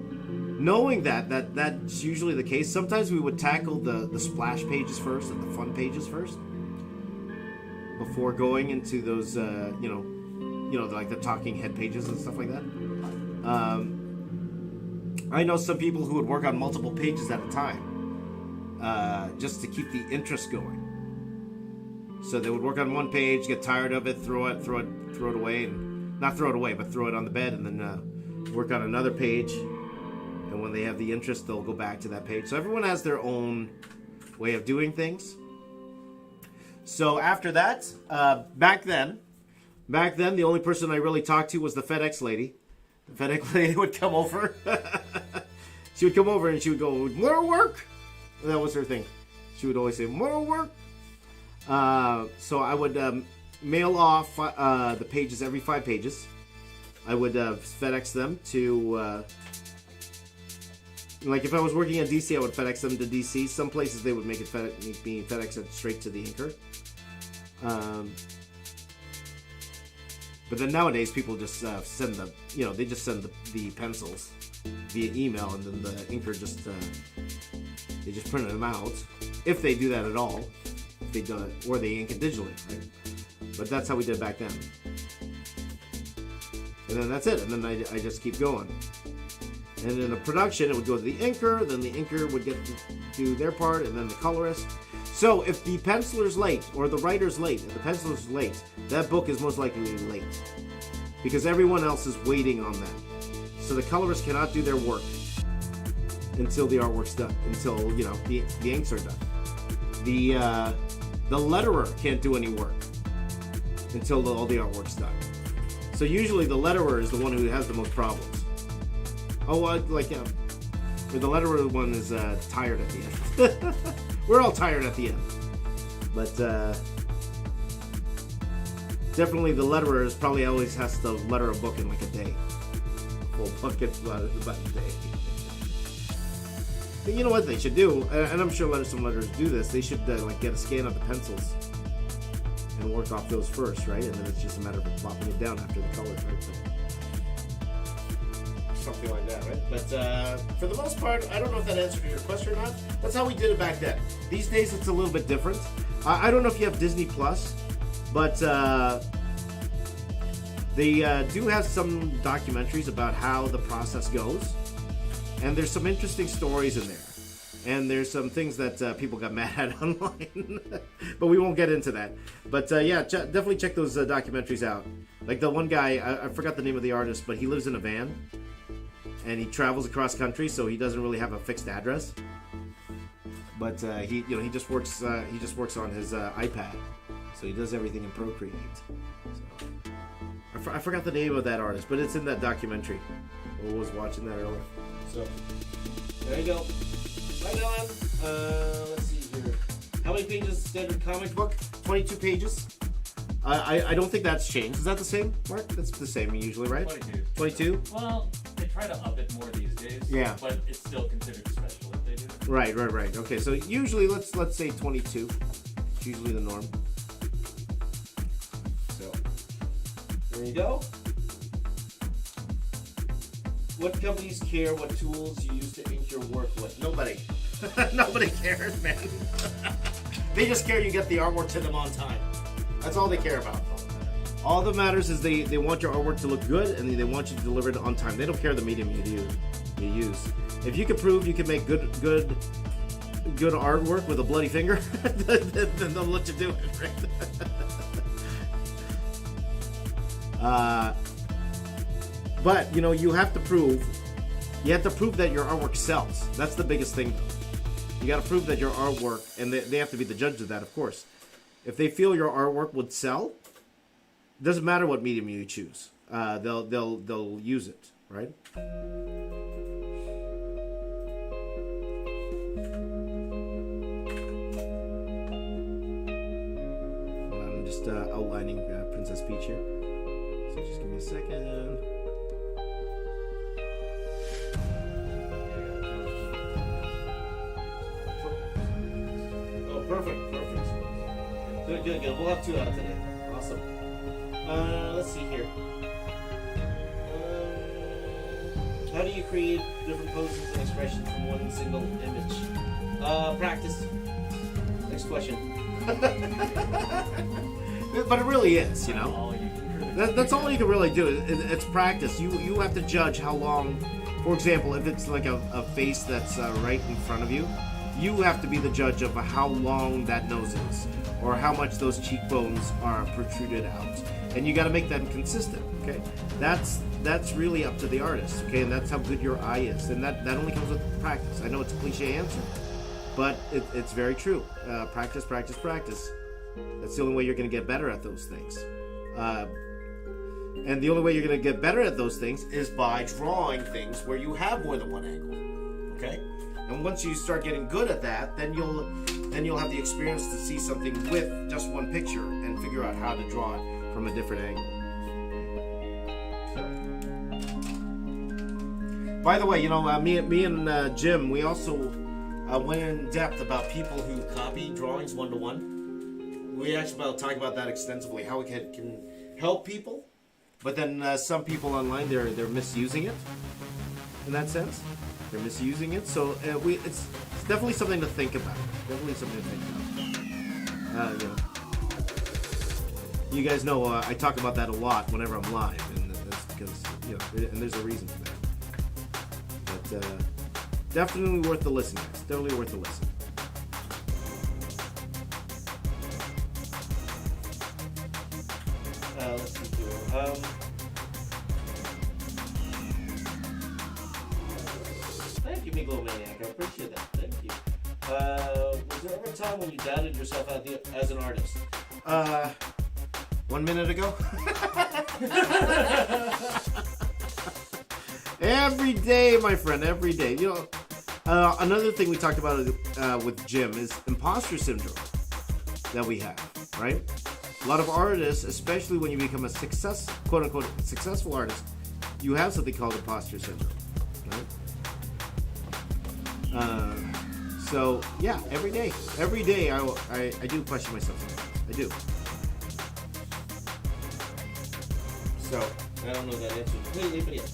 A: knowing that's usually the case, sometimes we would tackle the splash pages first and the fun pages first before going into those like the talking head pages and stuff like that. I know some people who would work on multiple pages at a time just to keep the interest going. So they would work on one page, get tired of it, throw it away, and not throw it away, but throw it on the bed, and then work on another page. And when they have the interest, they'll go back to that page. So everyone has their own way of doing things. So after that, back then, the only person I really talked to was the FedEx lady. The FedEx lady would come over. She would come over and she would go, "More work." And that was her thing. She would always say, "More work." So I would mail off the pages every 5 pages. I would FedEx them to, like if I was working at DC, I would FedEx them to DC. Some places they would make it FedEx straight to the inker. But then nowadays people just send they just send the pencils via email, and then the inker they just print them out, if they do that at all. They do it, or they ink it digitally, right? But that's how we did it back then. And then that's it. And then I just keep going. And in the production, it would go to the inker. Then the inker would get to do their part, and then the colorist. So if the penciler's late, or the writer's late, and the penciler's late, that book is most likely late, because everyone else is waiting on that. So the colorist cannot do their work until the artwork's done, until the inks are done. The letterer can't do any work until all the artwork's done. So usually the letterer is the one who has the most problems. The letterer one is tired at the end. We're all tired at the end. But definitely the letterer probably always has to letter a book in like a day. A full book in about a day. But you know what they should do, and I'm sure some letters do this, they should get a scan of the pencils and work off those first, right? And then it's just a matter of plopping it down after the colors, right? Something like that, right? But for the most part, I don't know if that answered your question or not. That's how we did it back then. These days it's a little bit different. I don't know if you have Disney Plus, but they do have some documentaries about how the process goes. And there's some interesting stories in there. And there's some things that people got mad at online. But we won't get into that. But definitely check those documentaries out. Like the one guy, I forgot the name of the artist, but he lives in a van. And he travels across country, so he doesn't really have a fixed address. But he just works on his iPad. So he does everything in Procreate. So I forgot the name of that artist, but it's in that documentary. I was watching that earlier. So, there you go. Right on. Let's see here. How many pages is standard comic book? 22 pages. I don't think that's changed. Is that the same, Mark? That's the same usually, right?
B: 22.
A: 22?
C: Well, it
B: try to up it more these days.
A: Yeah.
B: But it's still considered special if they do.
A: Right. Okay, so usually let's say 22. It's usually the norm. So there you go. What companies care what tools you use to ink your work with? Nobody. Nobody cares, man. They just care you get the artwork to them on time. That's all they care about. All that matters is they want your artwork to look good, and they want you to deliver it on time. They don't care the medium you use. If you can prove you can make good artwork with a bloody finger, then they'll let you do it, right? But you have to prove that your artwork sells. That's the biggest thing. You got to prove that your artwork, and they have to be the judge of that, of course. If they feel your artwork would sell, it doesn't matter what medium you choose. They'll use it, right? I'm just outlining Princess Peach here. So just give me a second. Perfect. Good. We'll have 2 out today. Awesome. Let's see here. How do you create different poses and expressions from one single image? Practice. Next question. But it really is, That's all you can really do. It's practice. You have to judge how long. For example, if it's like a face that's right in front of you, you have to be the judge of how long that nose is, or how much those cheekbones are protruded out, and you got to make them consistent. Okay, that's really up to the artist. Okay, and that's how good your eye is, and that only comes with practice. I know it's a cliche answer, but it's very true. Practice. That's the only way you're going to get better at those things. And the only way you're going to get better at those things is by drawing things where you have more than one angle. Okay. And once you start getting good at that, then you'll have the experience to see something with just one picture and figure out how to draw it from a different angle. So. By the way, me and Jim, we also went in depth about people who copy drawings one-to-one. We actually talk about that extensively, how it can help people, but then some people online they're misusing it in that sense. They're misusing it, so it's definitely something to think about. You guys know I talk about that a lot whenever I'm live, and that's because and there's a reason for that. But definitely worth the listen, guys. Definitely worth the listen. Let's see here. Thank you, Megalomaniac. I appreciate that. Thank you. Was there ever a time when you doubted yourself as an artist? 1 minute ago. Every day, my friend. Every day. Another thing we talked about with Jim is imposter syndrome that we have, right? A lot of artists, especially when you become a quote-unquote successful artist, you have something called imposter syndrome, right? So yeah, every day I do question myself sometimes. I do. So I don't know that answer completely, but yes.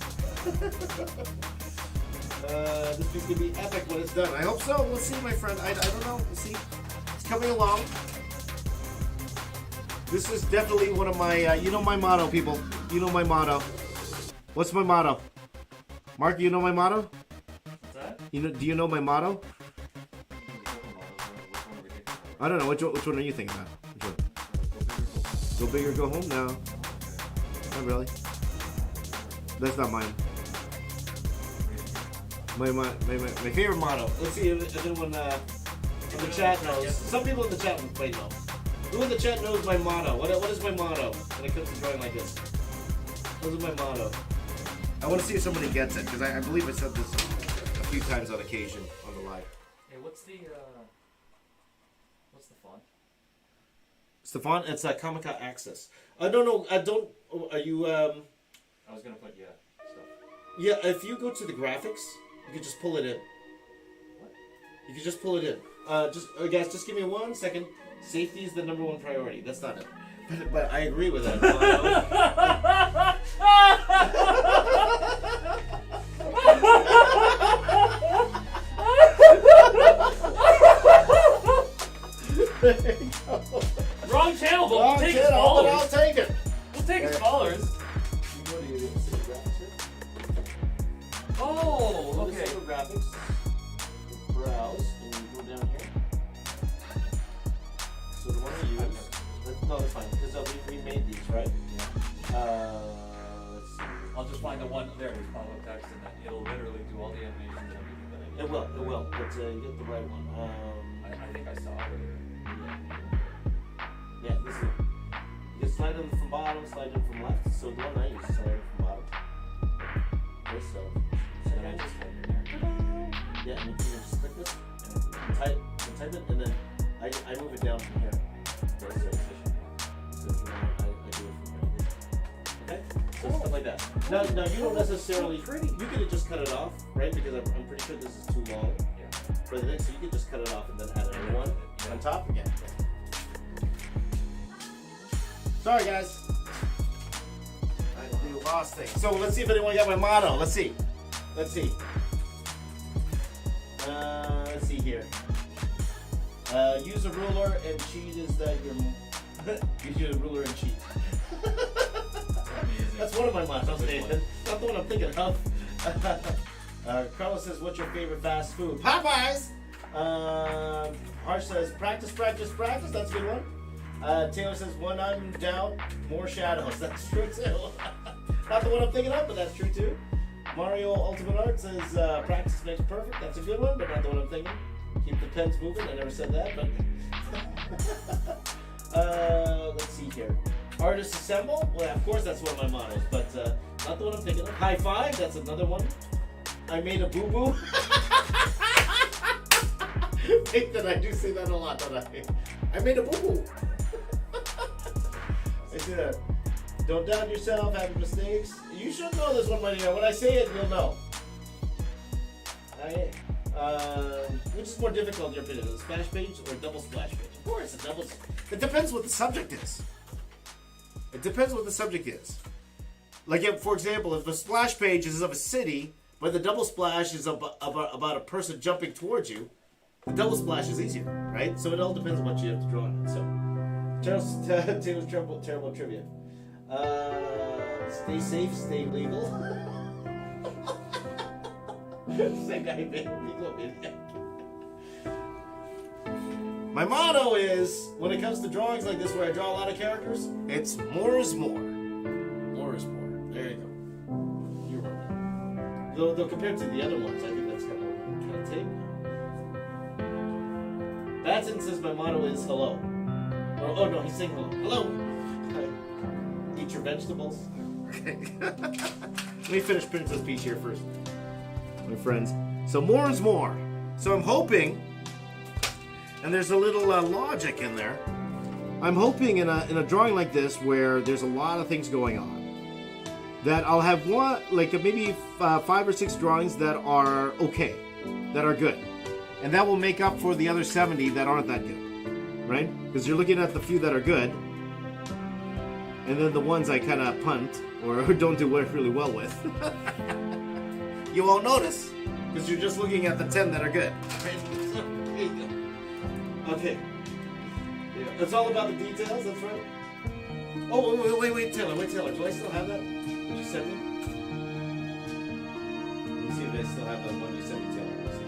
A: This is gonna be epic when it's done. I hope so. We'll see, my friend. I don't know. We'll see. It's coming along. This is definitely one of my, my motto, people. You know my motto. What's my motto? Mark, you know my motto?
B: What's that?
A: Do you know my motto? I don't know. Which one are you thinking about? Which one? Go big or go home? No. Not really. That's not mine. My favorite motto. Let's see if anyone in the chat knows. Some people in the chat might know. Who in the chat knows my motto? What is my motto when it comes to drawing like this? What is my motto? I want to see if somebody gets it, because I believe I said this a few times on occasion on the live.
B: Hey, what's the font?
A: It's the font. It's Comica Access. No, don't. Are you?
B: I was gonna put stuff.
A: Yeah, if you go to the graphics, you can just pull it in.
B: What?
A: You can just pull it in. Guys, just give me 1 second. Safety is the #1 priority. That's not it. But I agree with that.
C: Wrong channel, but
A: Wrong
C: we'll take
A: channel, but I'll
C: scholars.
A: take it.
C: We'll take scholars.
A: You go to your city graphics here.
C: Oh,
A: Go to
C: okay.
A: city graphics. Browse, and you go down here. So the one we use. No, that's fine, because we made these, right? Let's see.
B: I'll just find the one there with pop-up text, and then it'll literally do all the animations and everything that I need.
A: It will, but you get the right one.
B: I think I saw it.
A: Yeah, this is it. You can slide in from bottom, slide in from left. So the one I use is slide in from bottom. Okay, so.
B: And then I just type in there.
A: Yeah, and you can just click this, and type it, and then I move it down from here. Okay, so if you want, I do it from here. Okay? So stuff like that. Now you don't necessarily, you could just cut it off, right? Because I'm pretty sure this is too long
B: Yeah.
A: for the next, so you could just cut it off and then add another one on top again. Sorry, guys. I do lost things. So let's see if anyone got my motto. Let's see. Let's see here. Use a ruler and cheat is that your use a ruler and cheat. That's one of my mottos, Nathan. Not the one I'm thinking of. Carlos says, "What's your favorite fast food?" Popeyes. Harsh says, "Practice, practice, practice." That's a good one. Taylor says, "When I'm down, more shadows." That's true too. Not the one I'm thinking of, but that's true too. Mario Ultimate Art says, "Practice makes perfect." That's a good one, but not the one I'm thinking. Keep the pens moving. I never said that, but let's see here. Artists assemble. Well, of course, that's one of my mottos, but not the one I'm thinking of. High five. That's another one. I made a boo boo. Nathan, I do say that a lot, don't I? I made a boo boo. I said, don't doubt yourself, have mistakes. You should know this one, buddy. When I say it, you'll know. Which is more difficult in your opinion, a splash page or a double splash page? Of course, a double. It depends what the subject is. It depends what the subject is. Like, if, for example, if the splash page is of a city, but the double splash is about a person jumping towards you, the double splash is easier, right? So it all depends on what you have to draw on it. So, Taylor's terrible trivia. Stay safe, stay legal. Same guy, man. My motto is, when it comes to drawings like this, where I draw a lot of characters, it's more is more. More is more. There you go. You're welcome. Though compared to the other ones, I think that's kind of tape. Batson says my motto is hello. Oh no, he's saying hello. Hello. Eat your vegetables. Okay. Let me finish Princess Peach here first, my friends. So more is more. So I'm hoping, and there's a little logic in there. I'm hoping in a drawing like this where there's a lot of things going on, that I'll have one, like maybe 5 or 6 drawings that are okay, that are good, and that will make up for the other 70 that aren't that good, right? Because you're looking at the few that are good, and then the ones I kind of punt or don't do really well with. You won't notice because you're just looking at the 10 that are good. There you go. Okay. Yeah. It's all about the details, that's right. Oh, wait, Taylor. Do I still have that? Did you send me? Let me see if I still have that one you sent me, Taylor. Let's see.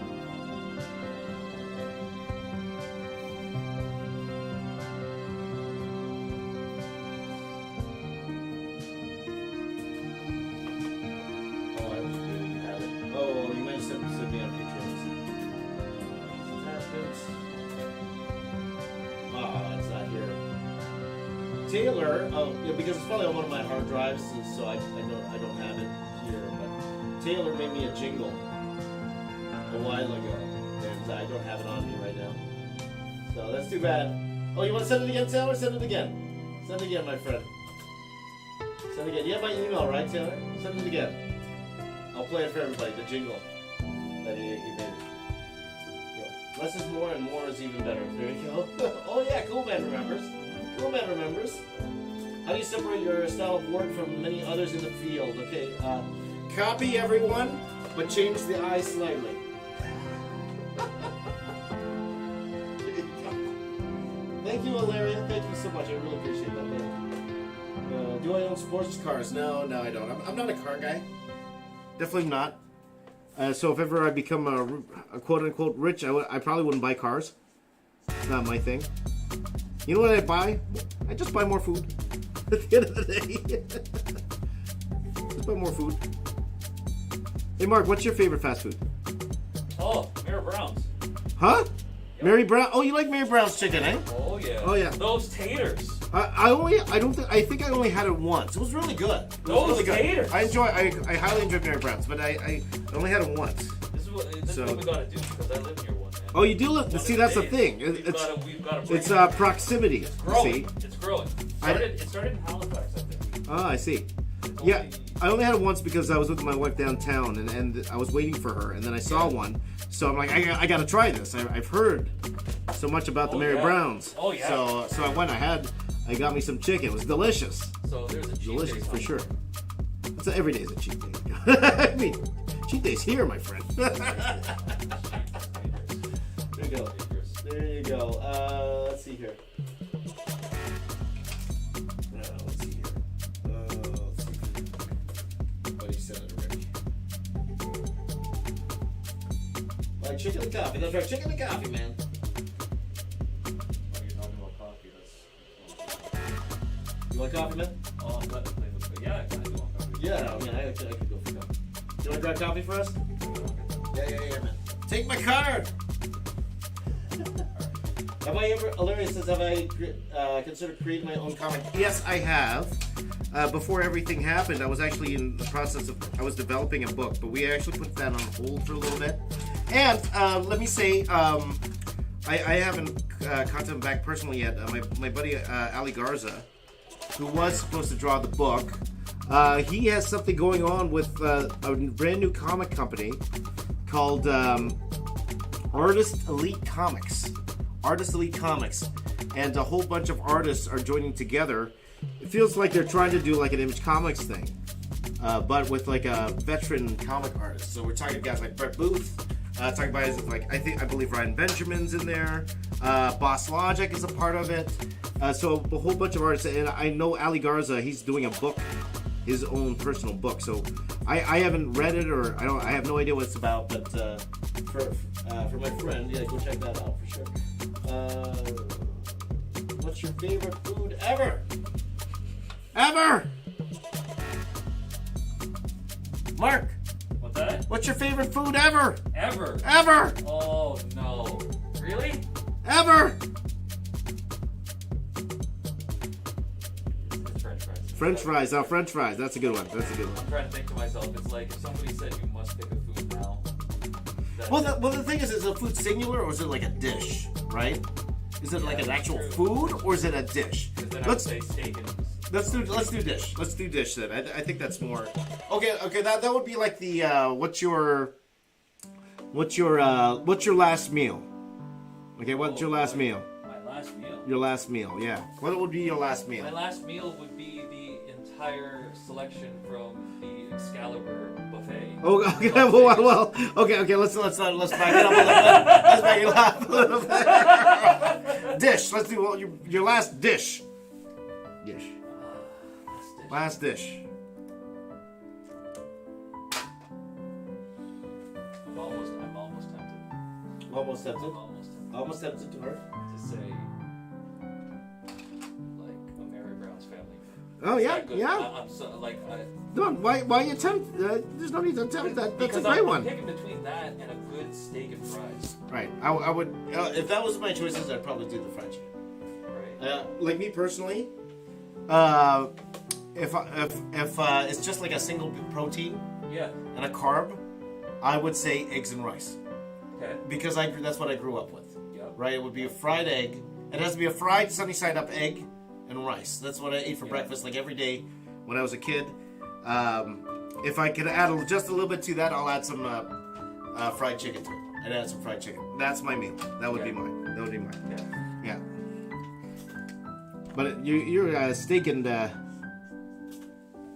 A: Oh, I was kidding. You have it. Oh, you might have sent me on Patreon. Attachments. It's not here. Taylor, because it's probably on one of my hard drives, so I don't have it here. But Taylor made me a jingle a while ago, and I don't have it on me right now. So that's too bad. Oh, you want to send it again, Taylor? Send it again. Send it again, my friend. Send it again. You have my email, right, Taylor? Send it again. I'll play it for everybody. The jingle that he made. Yeah. Less is more, and more is even better. There you go. Oh yeah, Cool Man remembers. Cool Man remembers. How do you separate your style of work from many others in the field? Okay, copy everyone, but change the I slightly. Thank you, Ilaria. Thank you so much. I really appreciate that, man. Do I own sports cars? No, I don't. I'm not a car guy. Definitely not. So if ever I become a quote-unquote rich, I probably wouldn't buy cars. It's not my thing. You know what I buy? I just buy more food. At the end of the day. Just buy more food. Hey, Mark, what's your favorite fast food?
C: Oh, Mary Brown's.
A: Huh? Yep. Mary Brown? Oh, you like Mary Brown's chicken, eh?
C: Oh yeah.
A: Oh yeah.
C: Those taters.
A: I think I only had it once. It was really good. It was
C: Those
A: really good.
C: taters.
A: I highly enjoyed Mary Brown's, but I only had it once.
C: This is what we gotta do because I live near one, man.
A: Oh, you do live. See, that's the thing.
C: We've gotta bring
A: It's
C: it.
A: proximity.
C: It's growing.
A: See?
C: It's growing. It started in Halifax, I think.
A: Ah, I see. Yeah, I only had it once because I was with my wife downtown and I was waiting for her, and then I saw one. So I'm like, I gotta try this. I've heard so much about the Mary Brown's.
C: Oh yeah.
A: So I went. I got me some chicken. It was delicious.
C: So there's a cheat
A: Delicious
C: day
A: for
C: coming.
A: sure. Every day is a cheat day. I mean, cheat day's here, my friend. There you go. There you go. Let's see here. Let's see here. Let's see. Buddy said it already. Like chicken and coffee. That's right. Chicken and coffee, man.
C: You're talking about coffee.
A: You want coffee, man?
C: Oh, I'm glad to play with it. Yeah, I kind of do want coffee.
A: Yeah, I mean, I could go for coffee. You want to grab coffee for us? Yeah, man. Take my card! Have I ever, Ilaria says, have I considered creating my own comic? Yes, I have. Before everything happened, I was actually in the process of, I was developing a book, but we actually put that on hold for a little bit. And let me say, I haven't contacted him back personally yet. My buddy Ali Garza, who was supposed to draw the book, he has something going on with a brand new comic company called Artist Elite Comics. Artist Elite Comics. And a whole bunch of artists are joining together. It feels like they're trying to do like an Image Comics thing, but with like a veteran comic artist. So we're talking guys like Brett Booth, talking about like I believe Ryan Benjamin's in there. Boss Logic is a part of it. So a whole bunch of artists, and I know Ali Garza. He's doing a book, his own personal book. So I haven't read it, or I have no idea what it's about. But for my friend, yeah, go check that out for sure. What's your favorite food ever? Ever? Mark.
C: What's that?
A: What's your favorite food ever?
C: Ever.
A: Ever?
C: Oh no. Really?
A: Ever?
C: It's French fries.
A: French fries. Oh, French fries. That's a good one. That's a good
C: I'm
A: one.
C: trying to think to myself. It's like if somebody said you must pick a food now.
A: Well, the thing is a food singular or is it like a dish, right? Is it like an actual food or is it a dish?
C: Then I would say steak and.
A: Let's do dish. Let's do dish then. I think that's more. Okay. That would be like the what's your last meal? Okay, what's your last meal?
C: My last meal.
A: Your last meal, yeah. What would be your last meal?
C: My last meal would be the entire selection from the Excalibur buffet.
A: Oh, okay. Well, okay. Let's back it up a little bit. Let's back it up a little bit. Dish. Let's do your last dish. Dish. Last dish.
C: I'm almost tempted.
A: Almost tempted.
C: I'm almost tempted
A: Almost tempted to her.
C: to say like a Mary Brown's family.
A: Oh
C: It's
A: yeah,
C: that good.
A: yeah.
C: I'm so like
A: Don't. Why you tempt? There's no need to tempt that. That's a
C: because
A: great
C: I'm
A: one.
C: picking between that and a good steak and fries.
A: Right. I would. If that was my choices, I'd probably do the French.
C: Right.
A: Like me personally, if it's just like a single protein
C: Yeah.
A: and a carb, I would say eggs and rice
C: Okay.
A: because that's what I grew up with.
C: Yep.
A: Right. It would be a fried egg. It has to be a fried sunny side up egg and rice. That's what I ate for breakfast like every day when I was a kid. if I could add just a little bit to that, I'll add some fried chicken to it. I'd add some fried chicken. That's my meal. That would be mine. That would be mine. Yeah. But you're steak and.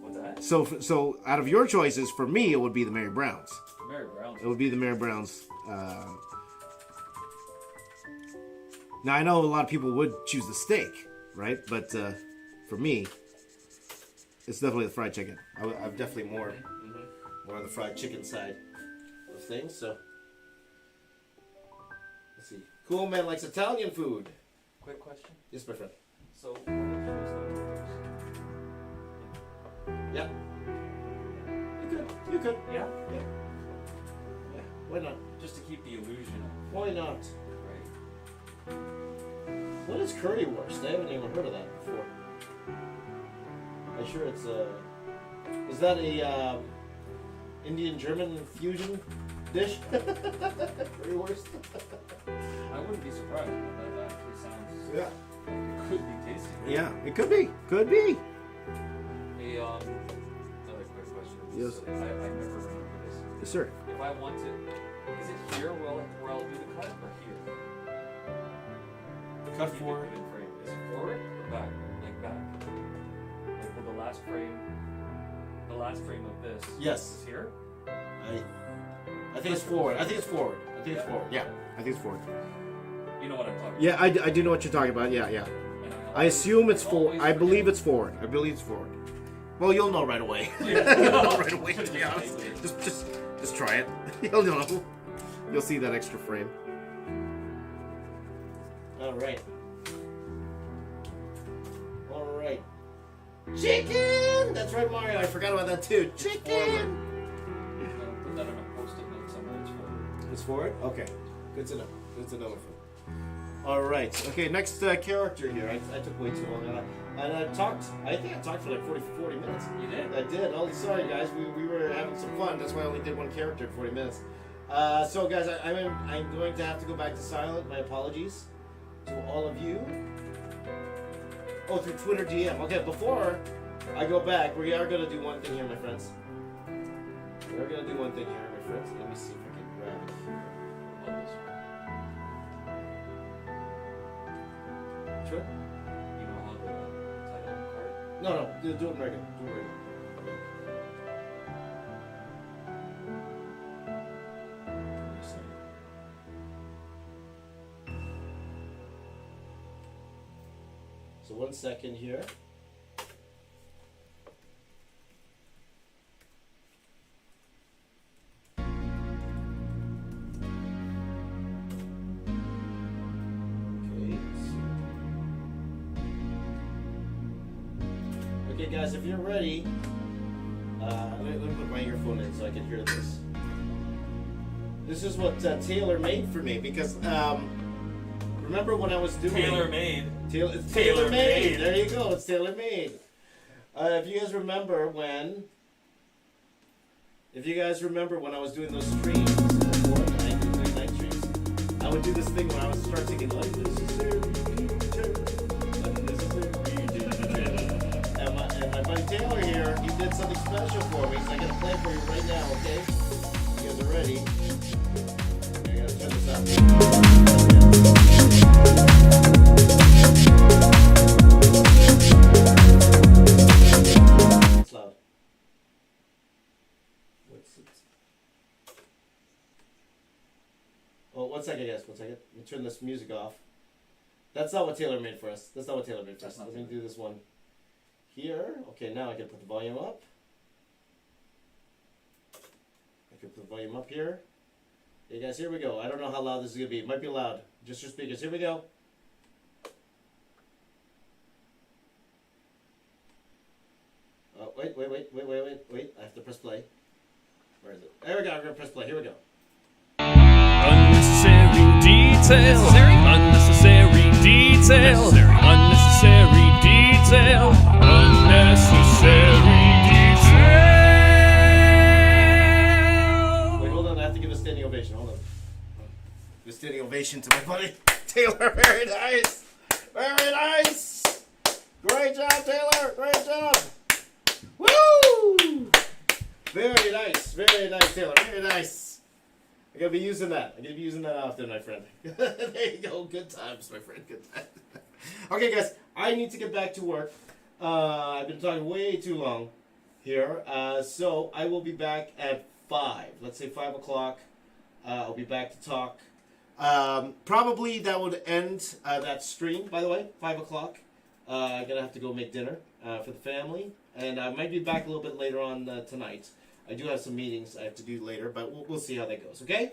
B: What's that?
A: So out of your choices, for me, it would be the Mary Browns.
B: Mary Brown's.
A: It would be the Mary Browns. Now I know a lot of people would choose the steak, right? But for me, it's definitely the fried chicken. I'm definitely more on the fried chicken side of things. So let's see. Cool man likes Italian food.
B: Quick question.
A: Yes, my friend.
B: So, what if there's no burgers?
A: Yeah. You could.
B: Yeah.
A: Yeah. Why not?
B: Just to keep the illusion of,
A: Why not?
B: right?
A: What is currywurst? I haven't even heard of that before. I'm sure it's is that a Indian-German fusion dish? Currywurst?
B: I wouldn't be surprised. That actually sounds
A: Yeah.
B: like it could be tasty.
A: Yeah, it could be. Could be.
B: Hey, another quick question.
A: Yes.
B: I never remember this.
A: Yes, sir.
B: If I want to, is it here where I'll do the cut, or here?
A: Cut
B: Keep it
A: forward.
B: within frame. Is it forward or back? Like back? Like will the last frame of this
A: Yes.
B: is here?
A: I think it's forward. I think it's forward. Yeah, I think it's forward.
B: You know what I'm talking about.
A: Yeah, I do know what you're talking about. Yeah.
B: And
A: I assume it's forward.
B: always
A: I believe
B: forget.
A: it's forward. I believe it's forward. Well, you'll know right away.
B: Yeah.
A: You'll know right away, to be honest. Just try it. You'll know. You'll see that extra frame. All right. Chicken! That's right, Mario. I forgot about that too. Chicken!
B: I'm gonna put that on a post-it note somewhere. It's forward.
A: It's forward? Okay. Good to know. Good to know, my friend. All right. Okay, next character here. I took way too long. And I think I talked for like 40 minutes.
B: You did?
A: I did. Oh, sorry, guys. We were having some fun. That's why I only did one character in 40 minutes. So, guys, I'm going to have to go back to silent. My apologies to all of you. Oh, through Twitter DM. Okay, before I go back, we are going to do one thing here, my friends. We are going to do one thing here, my friends. Let me see if I can grab it here.
B: About this one.
A: Which one?
B: You know how the title of the card?
A: No, do it regular. Do it regular. So 1 second here. Okay, guys, if you're ready, let me put my earphone in so I can hear this. This is what Taylor made for me because remember when I was doing
B: Tailor-made.
A: It's tailor-made. There you go. It's tailor-made. If you guys remember when I was doing those streams before, the night streams, I would do this thing when I would start singing unnecessary detail. And my buddy Taylor here, he did something special for me, so I'm gonna play it for you right now. Okay? You guys are ready? Okay, I gotta turn this up. It's loud. What's it? Oh, 1 second, guys. 1 second. Let me turn this music off. That's not what Taylor made for us. Let me do this one here. Okay, now I can put the volume up. I can put the volume up here. Hey, guys, here we go. I don't know how loud this is going to be. It might be loud. Just your speakers. Here we go. Wait. I have to press play. Where is it? There we go. I'm going to press play. Here we go.
D: Unnecessary detail. Unnecessary detail. Unnecessary detail. Unnecessary detail.
A: Wait, hold on. I have to give a standing ovation. Hold on. Give a standing ovation to my buddy Taylor. Very nice. Very nice. Great job, Taylor. Great job. Woo! Very nice, Taylor. Very nice. I'm gonna be using that. I'm gonna be using that often, my friend. There you go. Good times, my friend. Good times. Okay, guys. I need to get back to work. I've been talking way too long here. So I will be back at 5. Let's say 5 o'clock. I'll be back to talk. Probably that would end that stream, by the way, 5 o'clock. I'm going to have to go make dinner for the family. And I might be back a little bit later on tonight. I do have some meetings I have to do later, but we'll see how that goes, okay?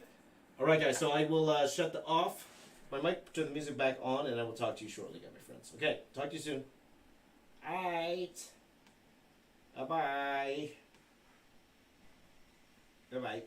A: All right, guys, so I will shut my mic, turn the music back on, and I will talk to you shortly, again, my friends. Okay, talk to you soon. All right. Bye-bye. Bye-bye.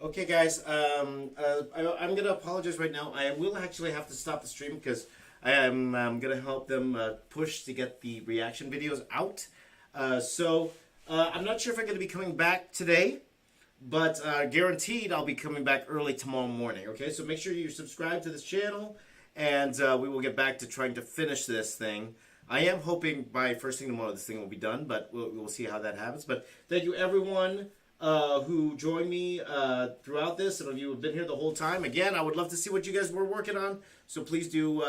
A: Okay, guys, I'm going to apologize right now. I will actually have to stop the stream because I am going to help them push to get the reaction videos out. I'm not sure if I'm going to be coming back today, but guaranteed I'll be coming back early tomorrow morning, okay? So make sure you subscribe to this channel, and we will get back to trying to finish this thing. I am hoping by first thing tomorrow this thing will be done, but we'll see how that happens. But thank you, everyone who joined me throughout this. Some of you have been here the whole time. Again, I would love to see what you guys were working on. So please do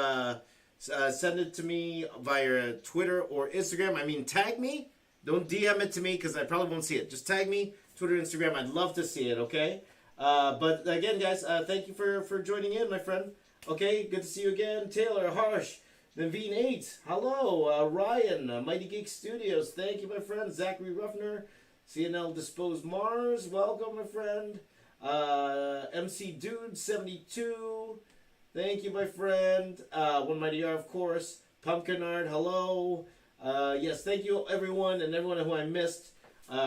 A: send it to me via Twitter or Instagram. I mean, tag me. Don't DM it to me because I probably won't see it. Just tag me, Twitter, Instagram. I'd love to see it, okay? But again, guys, thank you for joining in, my friend. Okay, good to see you again. Taylor, Harsh, Naveen8, hello. Ryan, Mighty Geek Studios, thank you, my friend. Zachary Ruffner, CNL Disposed Mars, welcome, my friend. MC Dude 72, thank you, my friend. One Mighty R, of course. Pumpkinard, hello. Yes, thank you, everyone, and everyone who I missed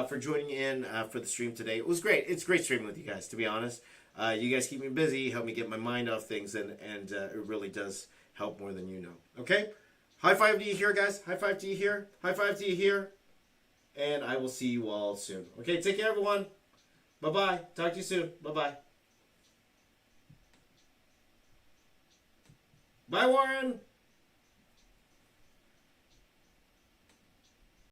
A: for joining in for the stream today. It was great. It's great streaming with you guys, to be honest. You guys keep me busy, help me get my mind off things, and it really does help more than you know. Okay? High five to you here, guys. High five to you here. High five to you here. And I will see you all soon. Okay, take care, everyone. Bye-bye. Talk to you soon. Bye-bye. Bye, Warren.